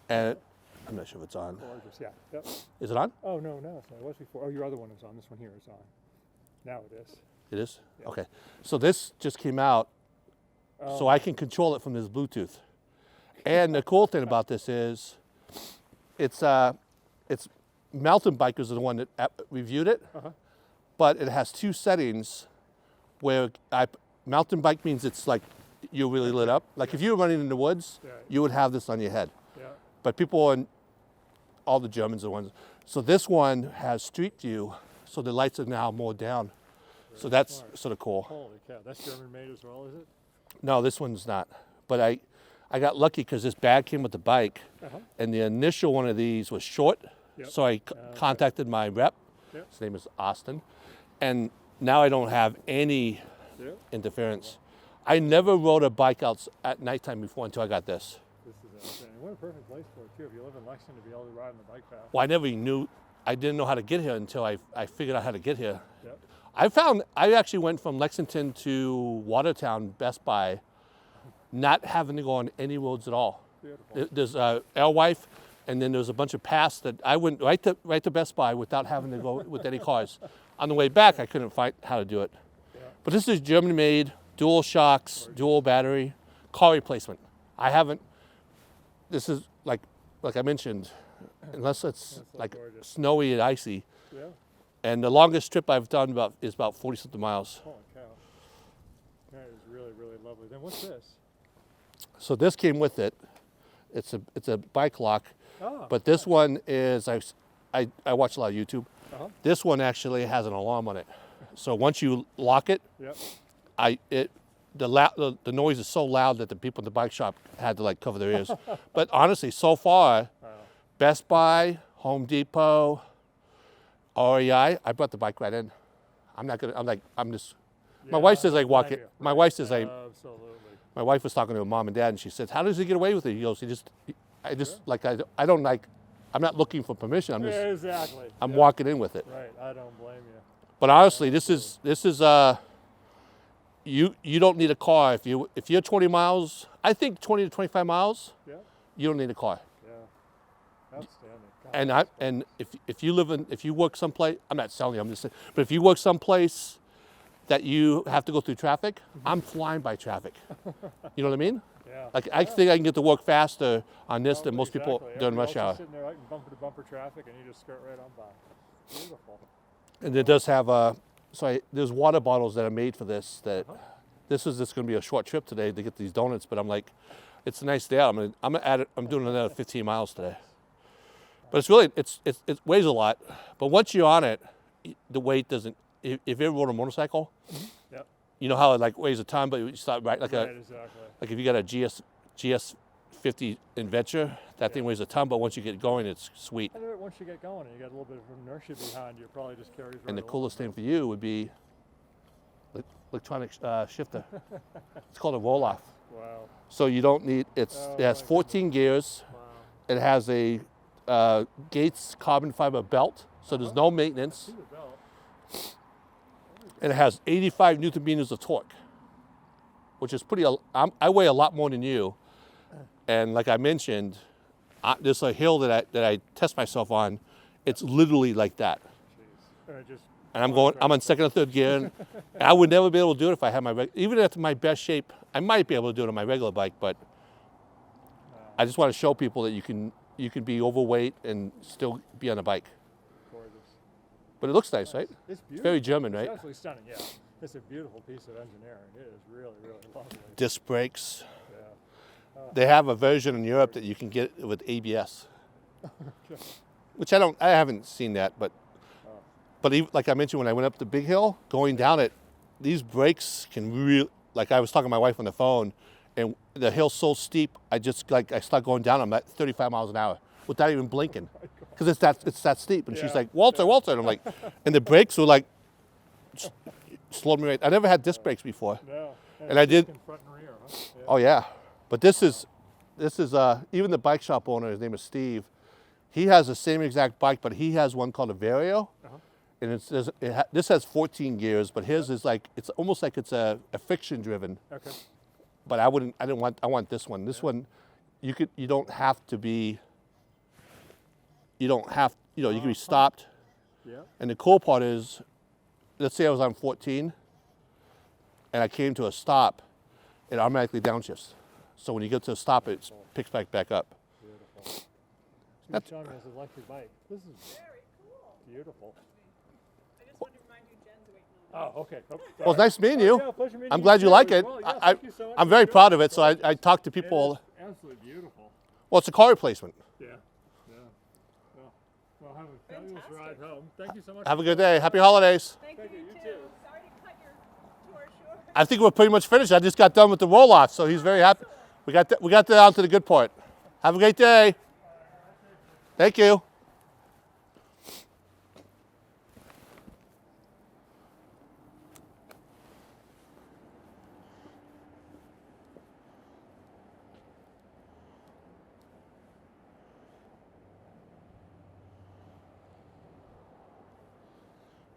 And I'm not sure if it's on. Gorgeous. Yeah. Yep. Is it on? Oh no, no, it's not. It was before. Oh, your other one is on. This one here is on. Now it is. It is? Yeah. Okay. So this just came out, so I can control it from this Bluetooth. And the cool thing about this is, it's Mountain Bikers are the one that reviewed it, but it has two settings where mountain bike means it's like you're really lit up. Like if you were running in the woods, you would have this on your head. Yeah. But all the Germans are ones. So this one has street view, so the lights are now more down. So that's sort of cool. Holy cow. That's German made as well, is it? No, this one's not. But I got lucky because this bag came with the bike, and the initial one of these was short. Yep. So I contacted my rep. Yep. His name is Austin. And now I don't have any interference. I never rode a bike out at nighttime before until I got this. This is outstanding. What a perfect place for it, too. If you live in Lexington, to be able to ride on the bike path. Well, I didn't know how to get here until I figured out how to get here. Yep. I actually went from Lexington to Watertown, Best Buy, not having to go on any roads at all. Beautiful. There's Alewife, and then there's a bunch of paths that I went right to Best Buy without having to go with any cars. On the way back, I couldn't find how to do it. Yeah. But this is German-made, dual shocks, dual battery, car replacement. This is like I mentioned, unless it's like gorgeous. snowy and icy. Yeah. And the longest trip I've done is about 40-something miles. Holy cow. That is really, really lovely. Then what's this? So this came with it. It's a bike lock, but this one is I watch a lot of YouTube. This one actually has an alarm on it. So once you lock it, the noise is so loud that the people in the bike shop had to like cover their ears. But honestly, so far, Best Buy, Home Depot, REI, I brought the bike right in. My wife says I walk it. My wife says Absolutely. My wife was talking to her mom and dad, and she said, "How does he get away with it?" He goes, I'm not looking for permission. I'm walking in with it. Right. I don't blame you. But honestly, this is you don't need a car if you're 20 miles. I think 20 to 25 miles. Yeah. You don't need a car. Yeah. Outstanding. God, And if you work someplace, I'm not selling you, I'm just saying, but if you work someplace that you have to go through traffic, I'm flying by traffic. You know what I mean? Yeah. Like I think I can get to work faster on this than most people during rush Everybody else hour. is sitting there right in bumper to bumper traffic, and you just skirt right on by. Beautiful. And it does have there's water bottles that are made for this. This is just going to be a short trip today to get these donuts, but I'm like, it's a nice day out. I'm doing another 15 miles today. But it's really it weighs a lot. But once you're on it, the weight doesn't. If you ever rode a motorcycle, you know how it like weighs a ton, but you start Exactly. like if you got a GS50 Adventure, that thing weighs a ton, but once you get going, it's sweet. And once you get going and you got a little bit of inertia behind you, it probably just carries right And the along. coolest thing for you would be electronic shifter. It's called a roll-off. Wow. So you don't need it has 14 gears. Wow. It has a Gates carbon fiber belt, so there's no maintenance. See the belt. And it has 85 Newton meters of torque, which is pretty. I weigh a lot more than you, and like I mentioned, there's a hill that I test myself on. It's literally like that. Just And I'm on second or third gear, and I would never be able to do it if I had even at my best shape. I might be able to do it on my regular bike, but I just want to show people that you can be overweight and still be on a bike. gorgeous. But it looks nice, right? It's beautiful. It's very German, It's right? absolutely stunning. Yeah, it's a beautiful piece of engineering. It is really, really lovely. Disc brakes. Yeah. They have a version in Europe that you can get with ABS, which I haven't seen that, but even, like I mentioned, when I went up the big hill, going down it, these brakes can really, like I was talking to my wife on the phone, and the hill's so steep, I start going down, I'm at 35 miles an hour without even blinking, because it's that steep. And she's like, Walter, and I'm like, and the brakes were like, slowed me right. I never had disc brakes before. No. And I did. In front and rear, huh? Yeah. Oh yeah, but this is even the bike shop owner. His name is Steve. He has the same exact bike, but he has one called a Vario, and this has 14 gears, but his is like it's almost like it's a friction driven. Okay. But I want this one. This one, you don't have to be. You can be stopped. Yeah. And the cool part is, let's say I was on 14, and I came to a stop, it automatically downshifts. So when you get to a stop, it picks back up. Beautiful. That's- Sean has an electric bike. This is Very cool. beautiful. I just wanted to remind you Jen's waiting on Oh, okay. Oh, Well, it's nice meeting you. yeah, pleasure meeting I'm you glad you too like as it. well. Yeah, thank you so much I'm for very doing proud it. of it. So I talk to people. It is absolutely beautiful. Well, it's a car replacement. Yeah. Yeah. Well, have a fabulous ride home. Thank you so much. Have a good day. Happy holidays. Thank Thank you, you, you you too. too. Sorry to cut your tour short. I think we're pretty much finished. I just got done with the roll off, so he's very happy. We got down to the good part. Have a great day. Thank you.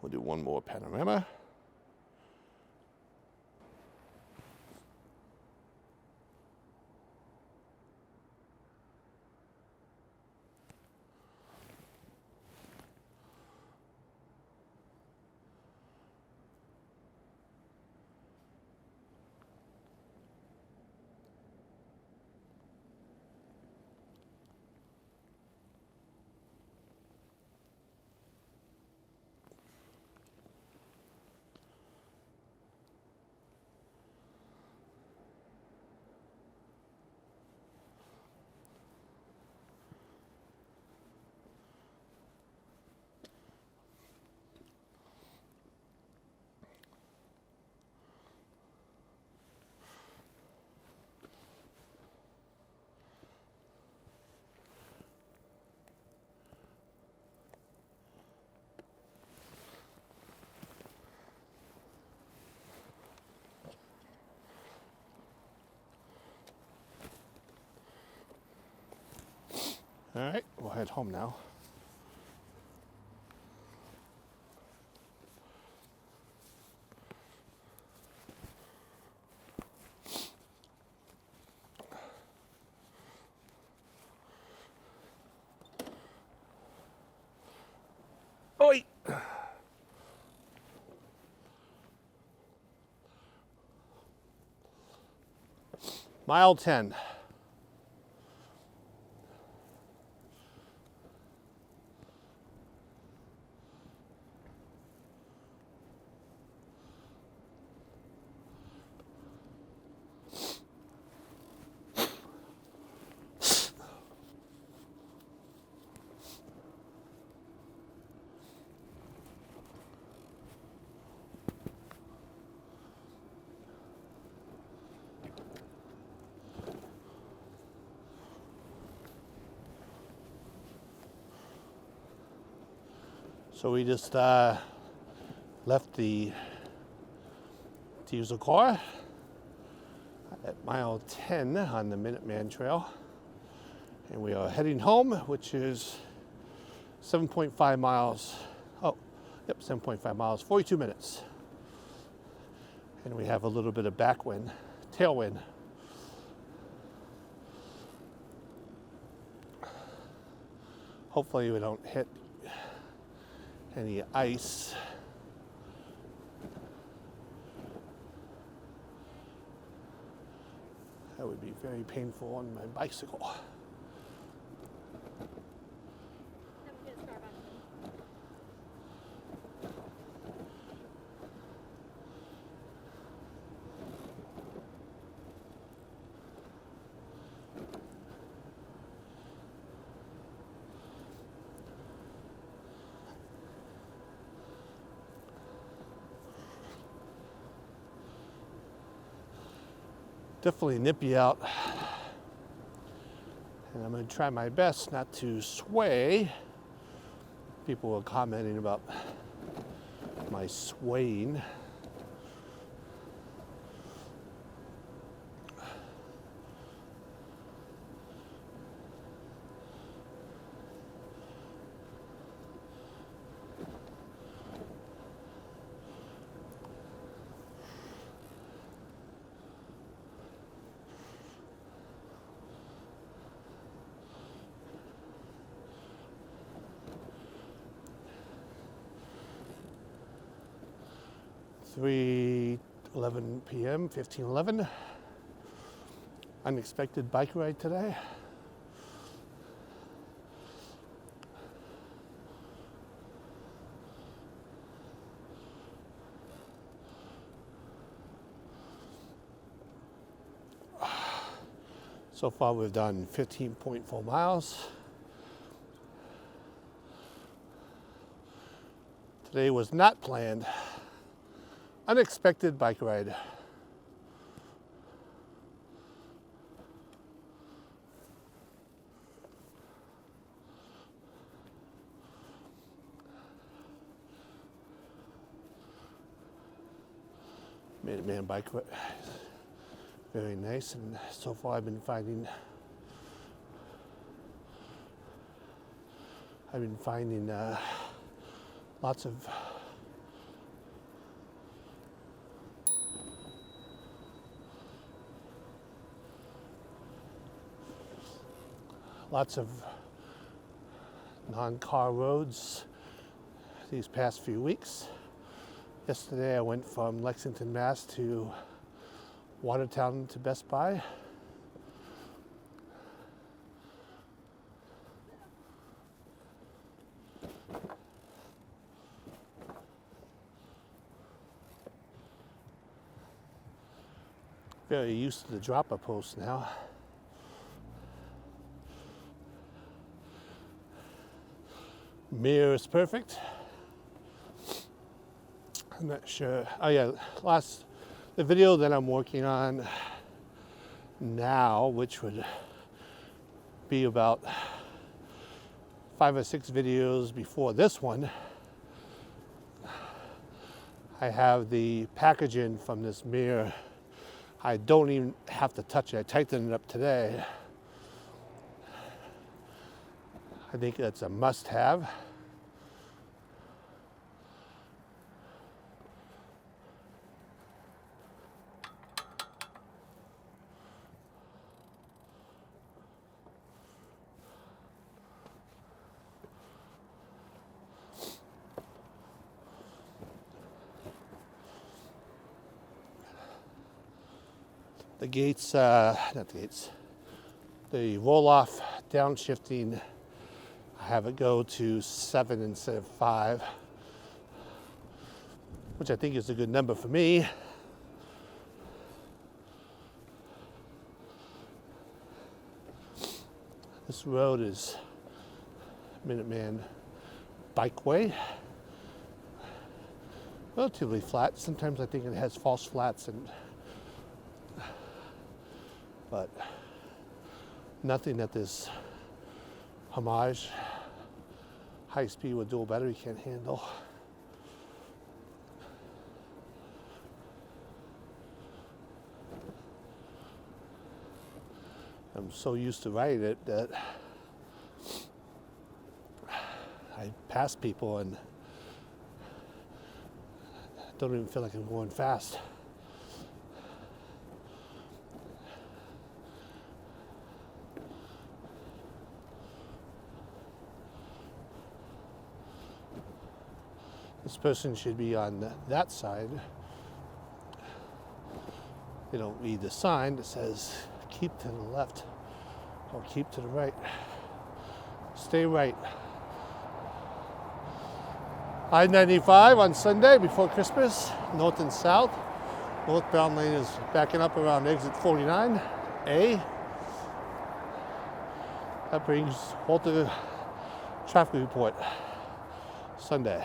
We'll do one more panorama. All right, we'll head home now. Oi! Mile 10. So we just left the diesel car at mile 10 on the Minuteman Trail, and we are heading home, which is 7.5 miles. Oh, yep, 7.5 miles, 42 minutes. And we have a little bit of backwind, tailwind. Hopefully we don't hit any ice. That would be very painful on my bicycle. Have a good Starbucks. 'Definitely nippy out. And I'm going to try my best not to sway. People were commenting about my swaying. (3:11 p.m., 15:11). Unexpected bike ride today. So far we've done 15.4 miles. Today was not planned. Unexpected bike ride. Minuteman Bikeway. Very nice, and so far I've been finding lots of non-car roads these past few weeks. Yesterday I went from Lexington, Mass to Watertown to Best Buy. Very used to the dropper post now. Mirror is perfect. I'm not sure. Oh yeah, the video that I'm working on now, which would be about 5 or 6 videos before this one, I have the packaging from this mirror. I don't even have to touch it. I tightened it up today. I think that's a must-have. The gates, not the gates, the roll-off downshifting, I have it go to 7 instead of 5, which I think is a good number for me. This road is Minuteman Bikeway. Relatively flat. Sometimes I think it has false flats, but nothing that this Homage high-speed with dual battery can't handle. I'm so used to riding it that I pass people and don't even feel like I'm going fast. person should be on that side. They don't read the sign that says keep to the left or keep to the right. Stay right. I-95 on Sunday before Christmas, north and south. Northbound lane is backing up around exit 49A. That brings Walter traffic report Sunday.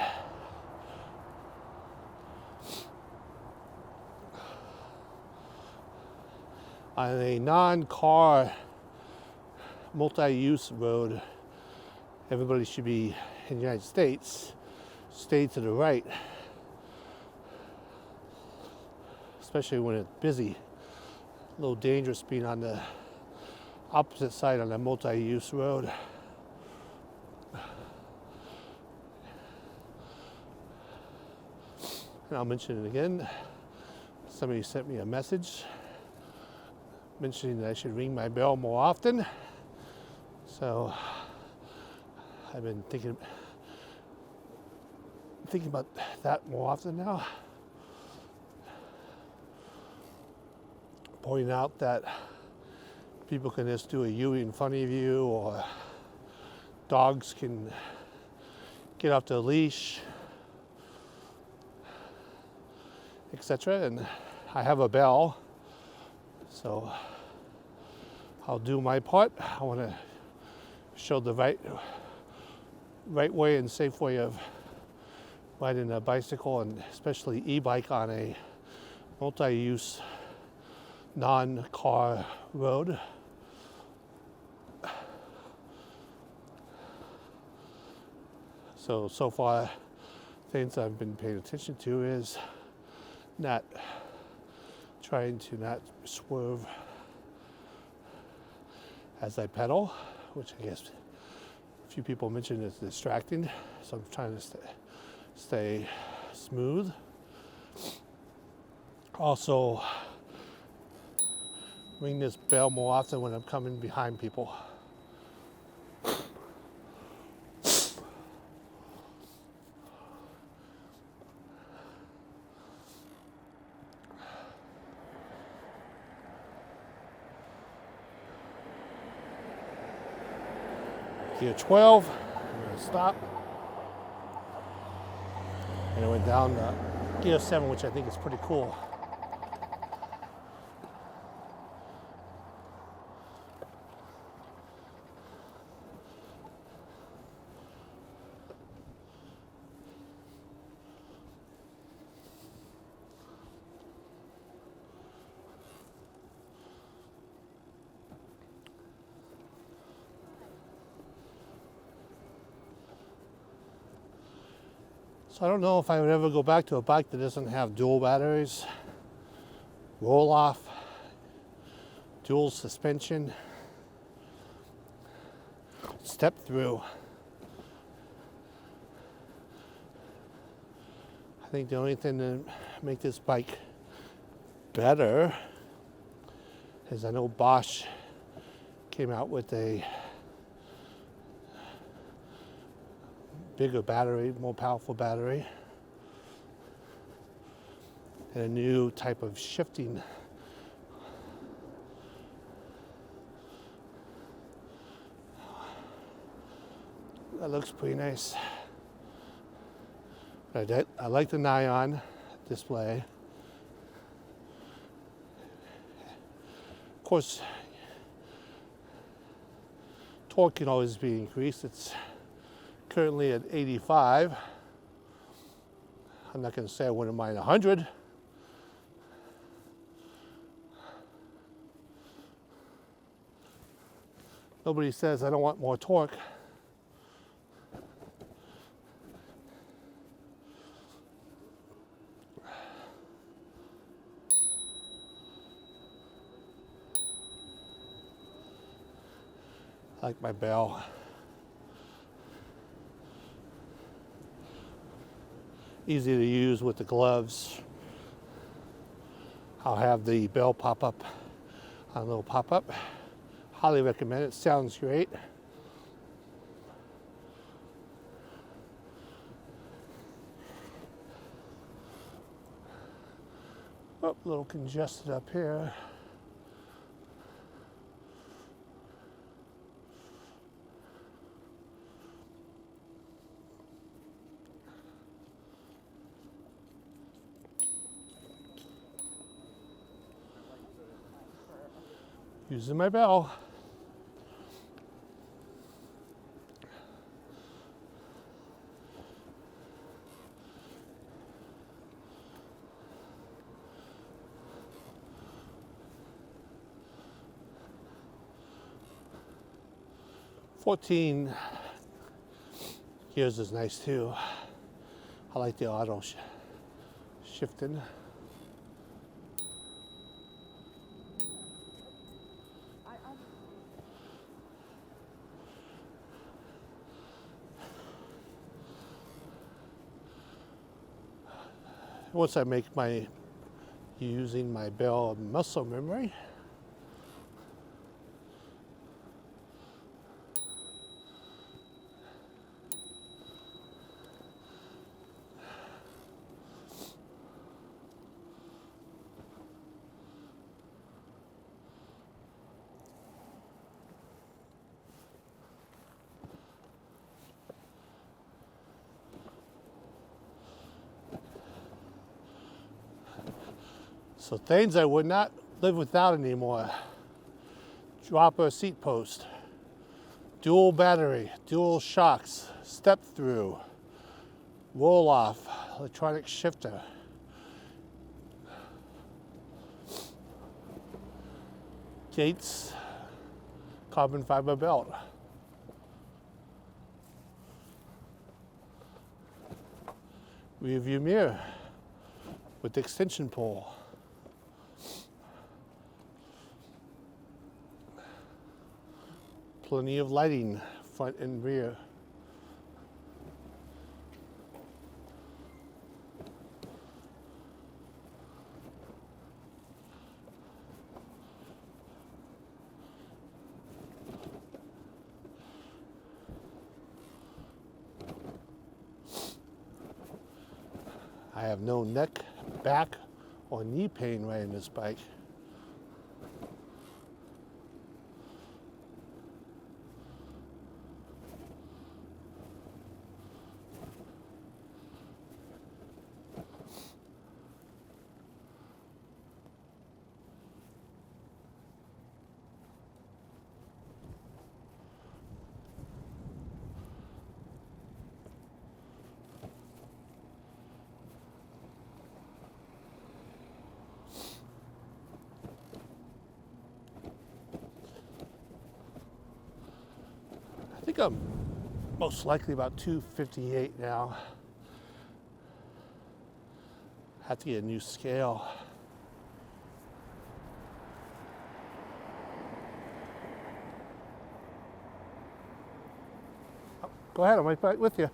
On a non-car multi-use road, everybody should be in the United States, stay to the right, especially when it's busy. A little dangerous being on the opposite side on a multi-use road. And I'll mention it again. Somebody sent me a message mentioning that I should ring my bell more often. So I've been thinking about that more often now. Pointing out that people can just do a U in front of you, or dogs can get off the leash, etc. And I have a bell, so I'll do my part. I want to show the right way and safe way of riding a bicycle, and especially e-bike on a multi-use non-car road. So far, things I've been paying attention to is not trying to not swerve as I pedal, which I guess a few people mentioned is distracting. So I'm trying to stay smooth. Also, ring this bell more often when I'm coming behind people. Gear 12, I'm going to stop. And I went down gear 7, which I think is pretty cool. So I don't know if I would ever go back to a bike that doesn't have dual batteries, roll off, dual suspension, step through. I think the only thing to make this bike better is I know Bosch came out with a bigger battery, more powerful battery, and a new type of shifting. That looks pretty nice. I like the Nyon display. Of course, torque can always be increased. It's currently at 85. I'm not going to say I wouldn't mind 100. Nobody says I don't want more torque. I like my bell. Easy to use with the gloves. I'll have the bell pop up on a little pop-up. Highly recommend it. Sounds great. Oh, a little congested up here. Using my bell. $14 gears is nice too. I like the auto shifting. Once I make my using my bell muscle memory, so things I would not live without anymore. Dropper seat post, dual battery, dual shocks, step through, roll off, electronic shifter. Gates, carbon fiber belt. Rear view mirror with extension pole. Plenty of lighting, front and rear. I have no neck, back, or knee pain riding this bike. I think I'm most likely about 258 now. Have to get a new scale. Oh, go ahead, I'm right back with you.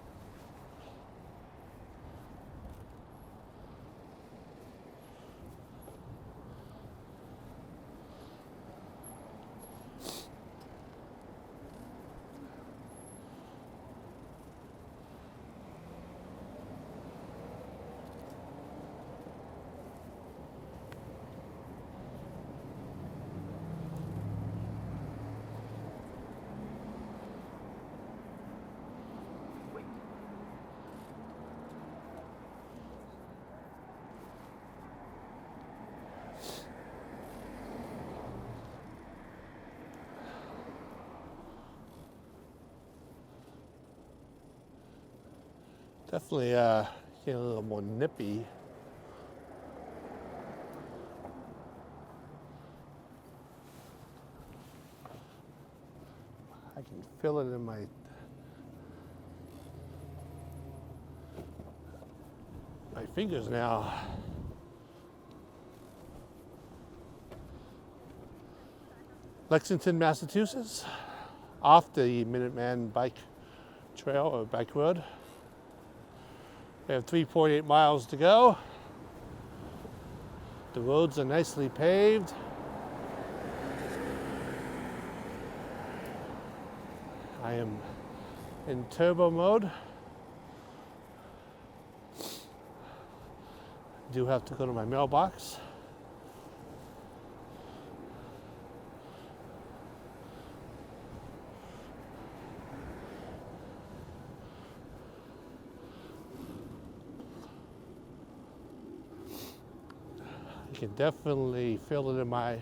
Definitely getting a little more nippy. I can feel it in my fingers now. Lexington, Massachusetts, off the Minuteman Bike Trail or Bike Road. We have 3.8 miles to go. The roads are nicely paved. I am in turbo mode. Do have to go to my mailbox. can definitely feel it in my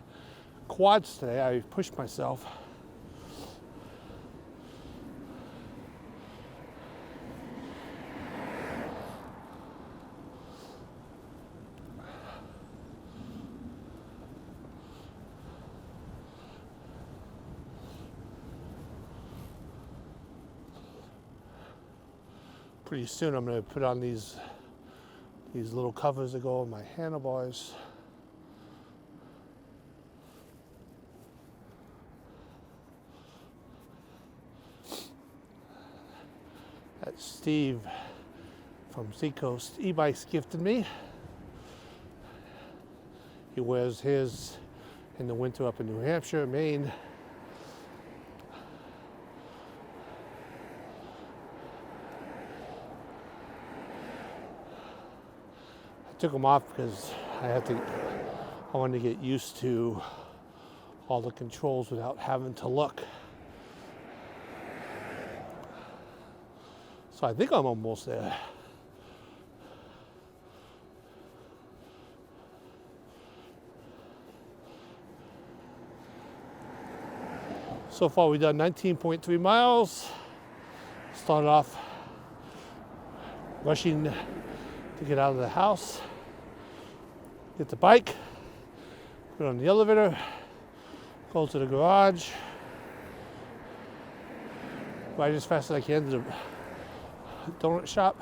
quads today. I pushed myself. Pretty soon I'm going to put on these little covers that go on my handlebars. That Steve from Seacoast e-bikes gifted me. He wears his in the winter up in New Hampshire, Maine. Took them off because I wanted to get used to all the controls without having to look. So I think I'm almost there. So far we've done 19.3 miles. Started off rushing to get out of the house, get the bike, put it on the elevator, go to the garage, ride as fast as I can to the donut shop.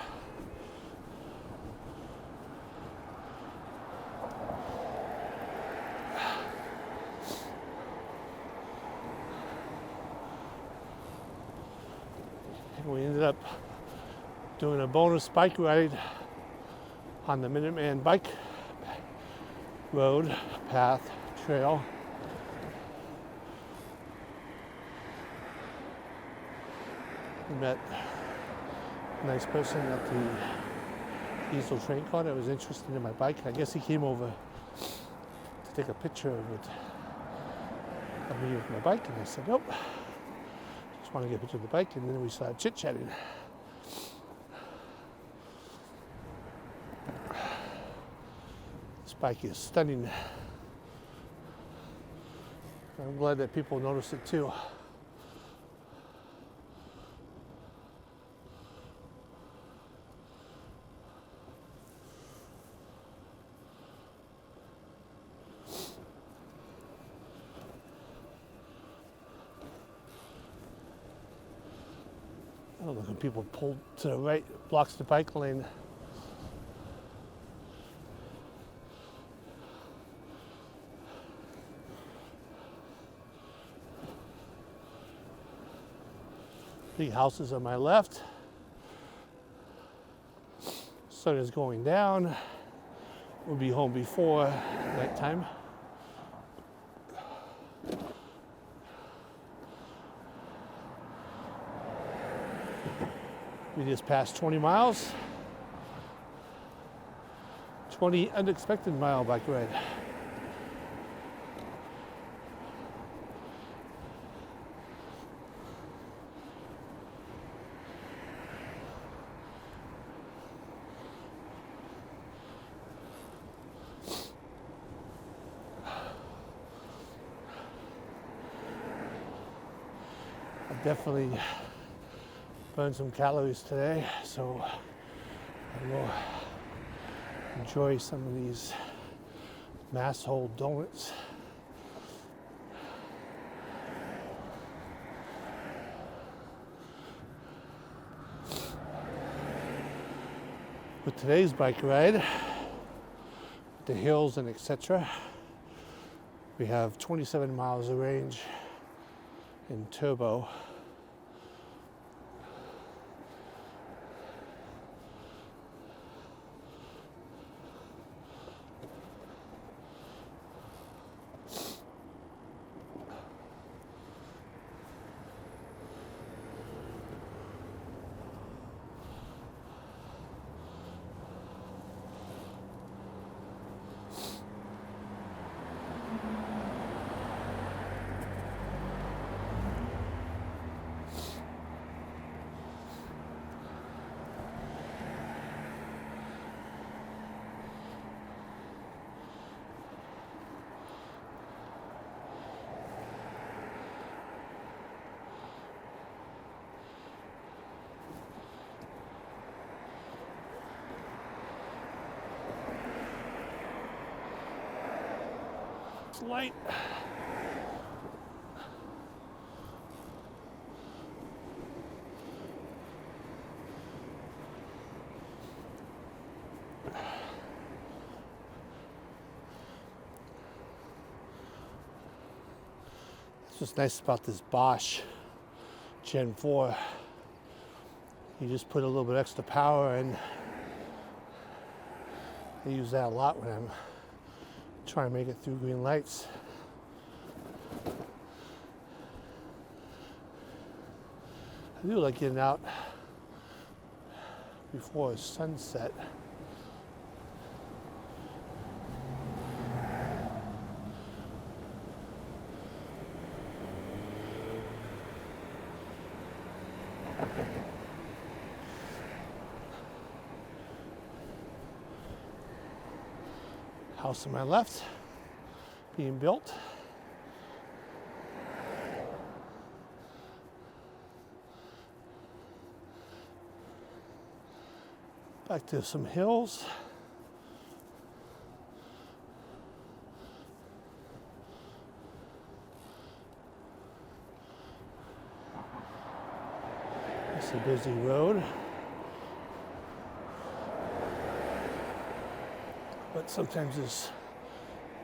And we ended up doing a bonus bike ride on the Minuteman Bike Road, path, trail. We met a nice person at the Diesel train car that was interested in my bike. I guess he came over to take a picture of me with my bike, and I said, nope, just want to get a picture of the bike, and then we started chit-chatting. This bike is stunning. I'm glad that people notice it too. I don't look when people pull to the right, blocks the bike lane. Big houses on my left. Sun is going down. We'll be home before nighttime. We just passed 20 miles. 20 unexpected mile bike ride. Definitely burned some calories today, so I will enjoy some of these mass-hole donuts. With today's bike ride, the hills and etc., we have 27 miles of range in turbo. It's light. That's what's nice about this Bosch Gen 4. You just put a little bit extra power in. I use that a lot when I'm trying to make it through green lights. I do like getting out before sunset. House on my left, being built. Back to some hills. It's a busy road. But sometimes this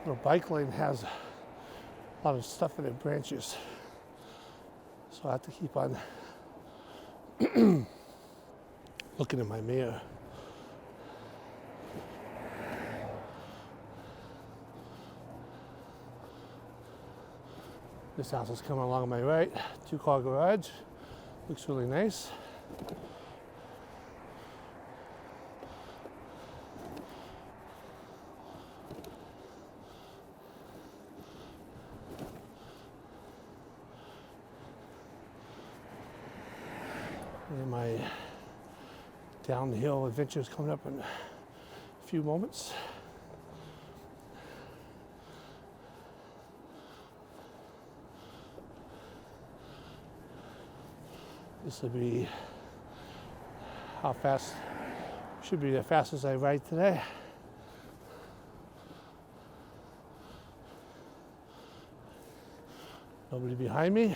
little bike lane has a lot of stuff in it, branches. So I have to keep on looking in my mirror. This house is coming along on my right, 2-car garage. Looks really nice. And my downhill adventure is coming up in a few moments. This will be how fast, should be the fastest I ride today. Nobody behind me.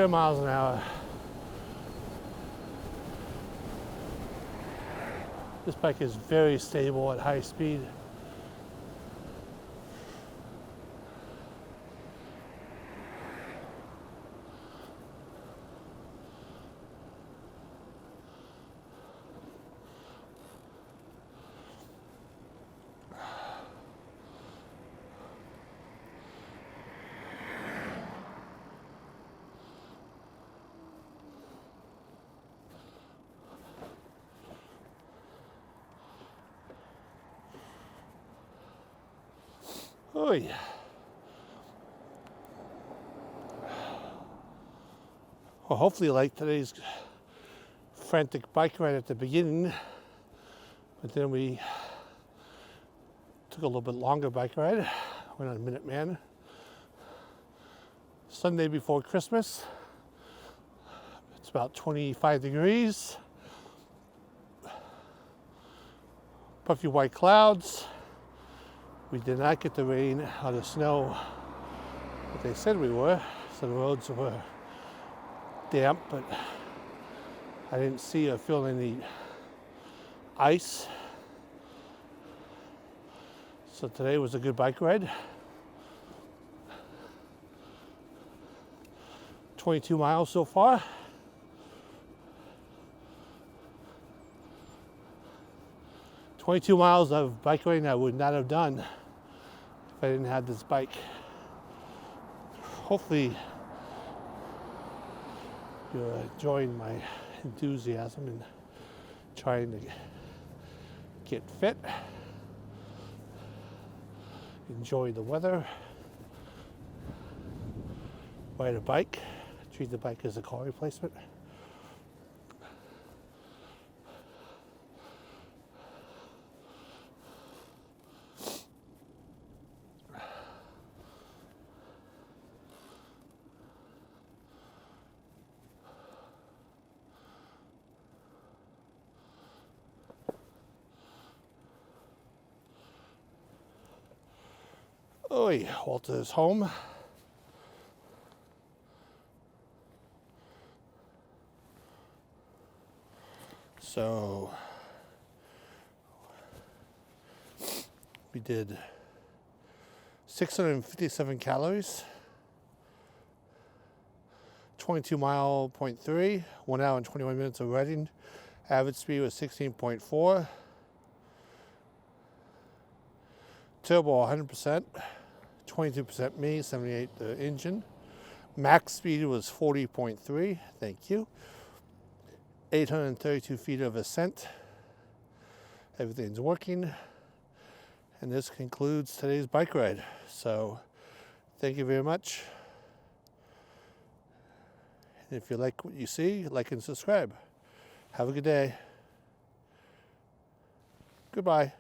Miles an hour. This bike is very stable at high speed. Oh yeah. Well, hopefully you like today's frantic bike ride at the beginning, but then we took a little bit longer bike ride. Went on Minuteman. Sunday before Christmas. It's about 25 degrees. Puffy white clouds. We did not get the rain or the snow that they said we were, so the roads were damp, but I didn't see or feel any ice. So today was a good bike ride. 22 miles so far. $22 of bike riding I would not have done if I didn't have this bike. Hopefully you're enjoying my enthusiasm in trying to get fit, enjoy the weather, ride a bike, treat the bike as a car replacement. Oi, Walter's home. So we did 657 calories, 22 mile, 0.3, 1 hour and 21 minutes of riding. Average speed was 16.4. Turbo 100%, 22% me, 78 the engine. Max speed was 40.3, thank you. 832 feet of ascent. Everything's working. And this concludes today's bike ride. So thank you very much. And if you like what you see, like and subscribe. Have a good day. Goodbye.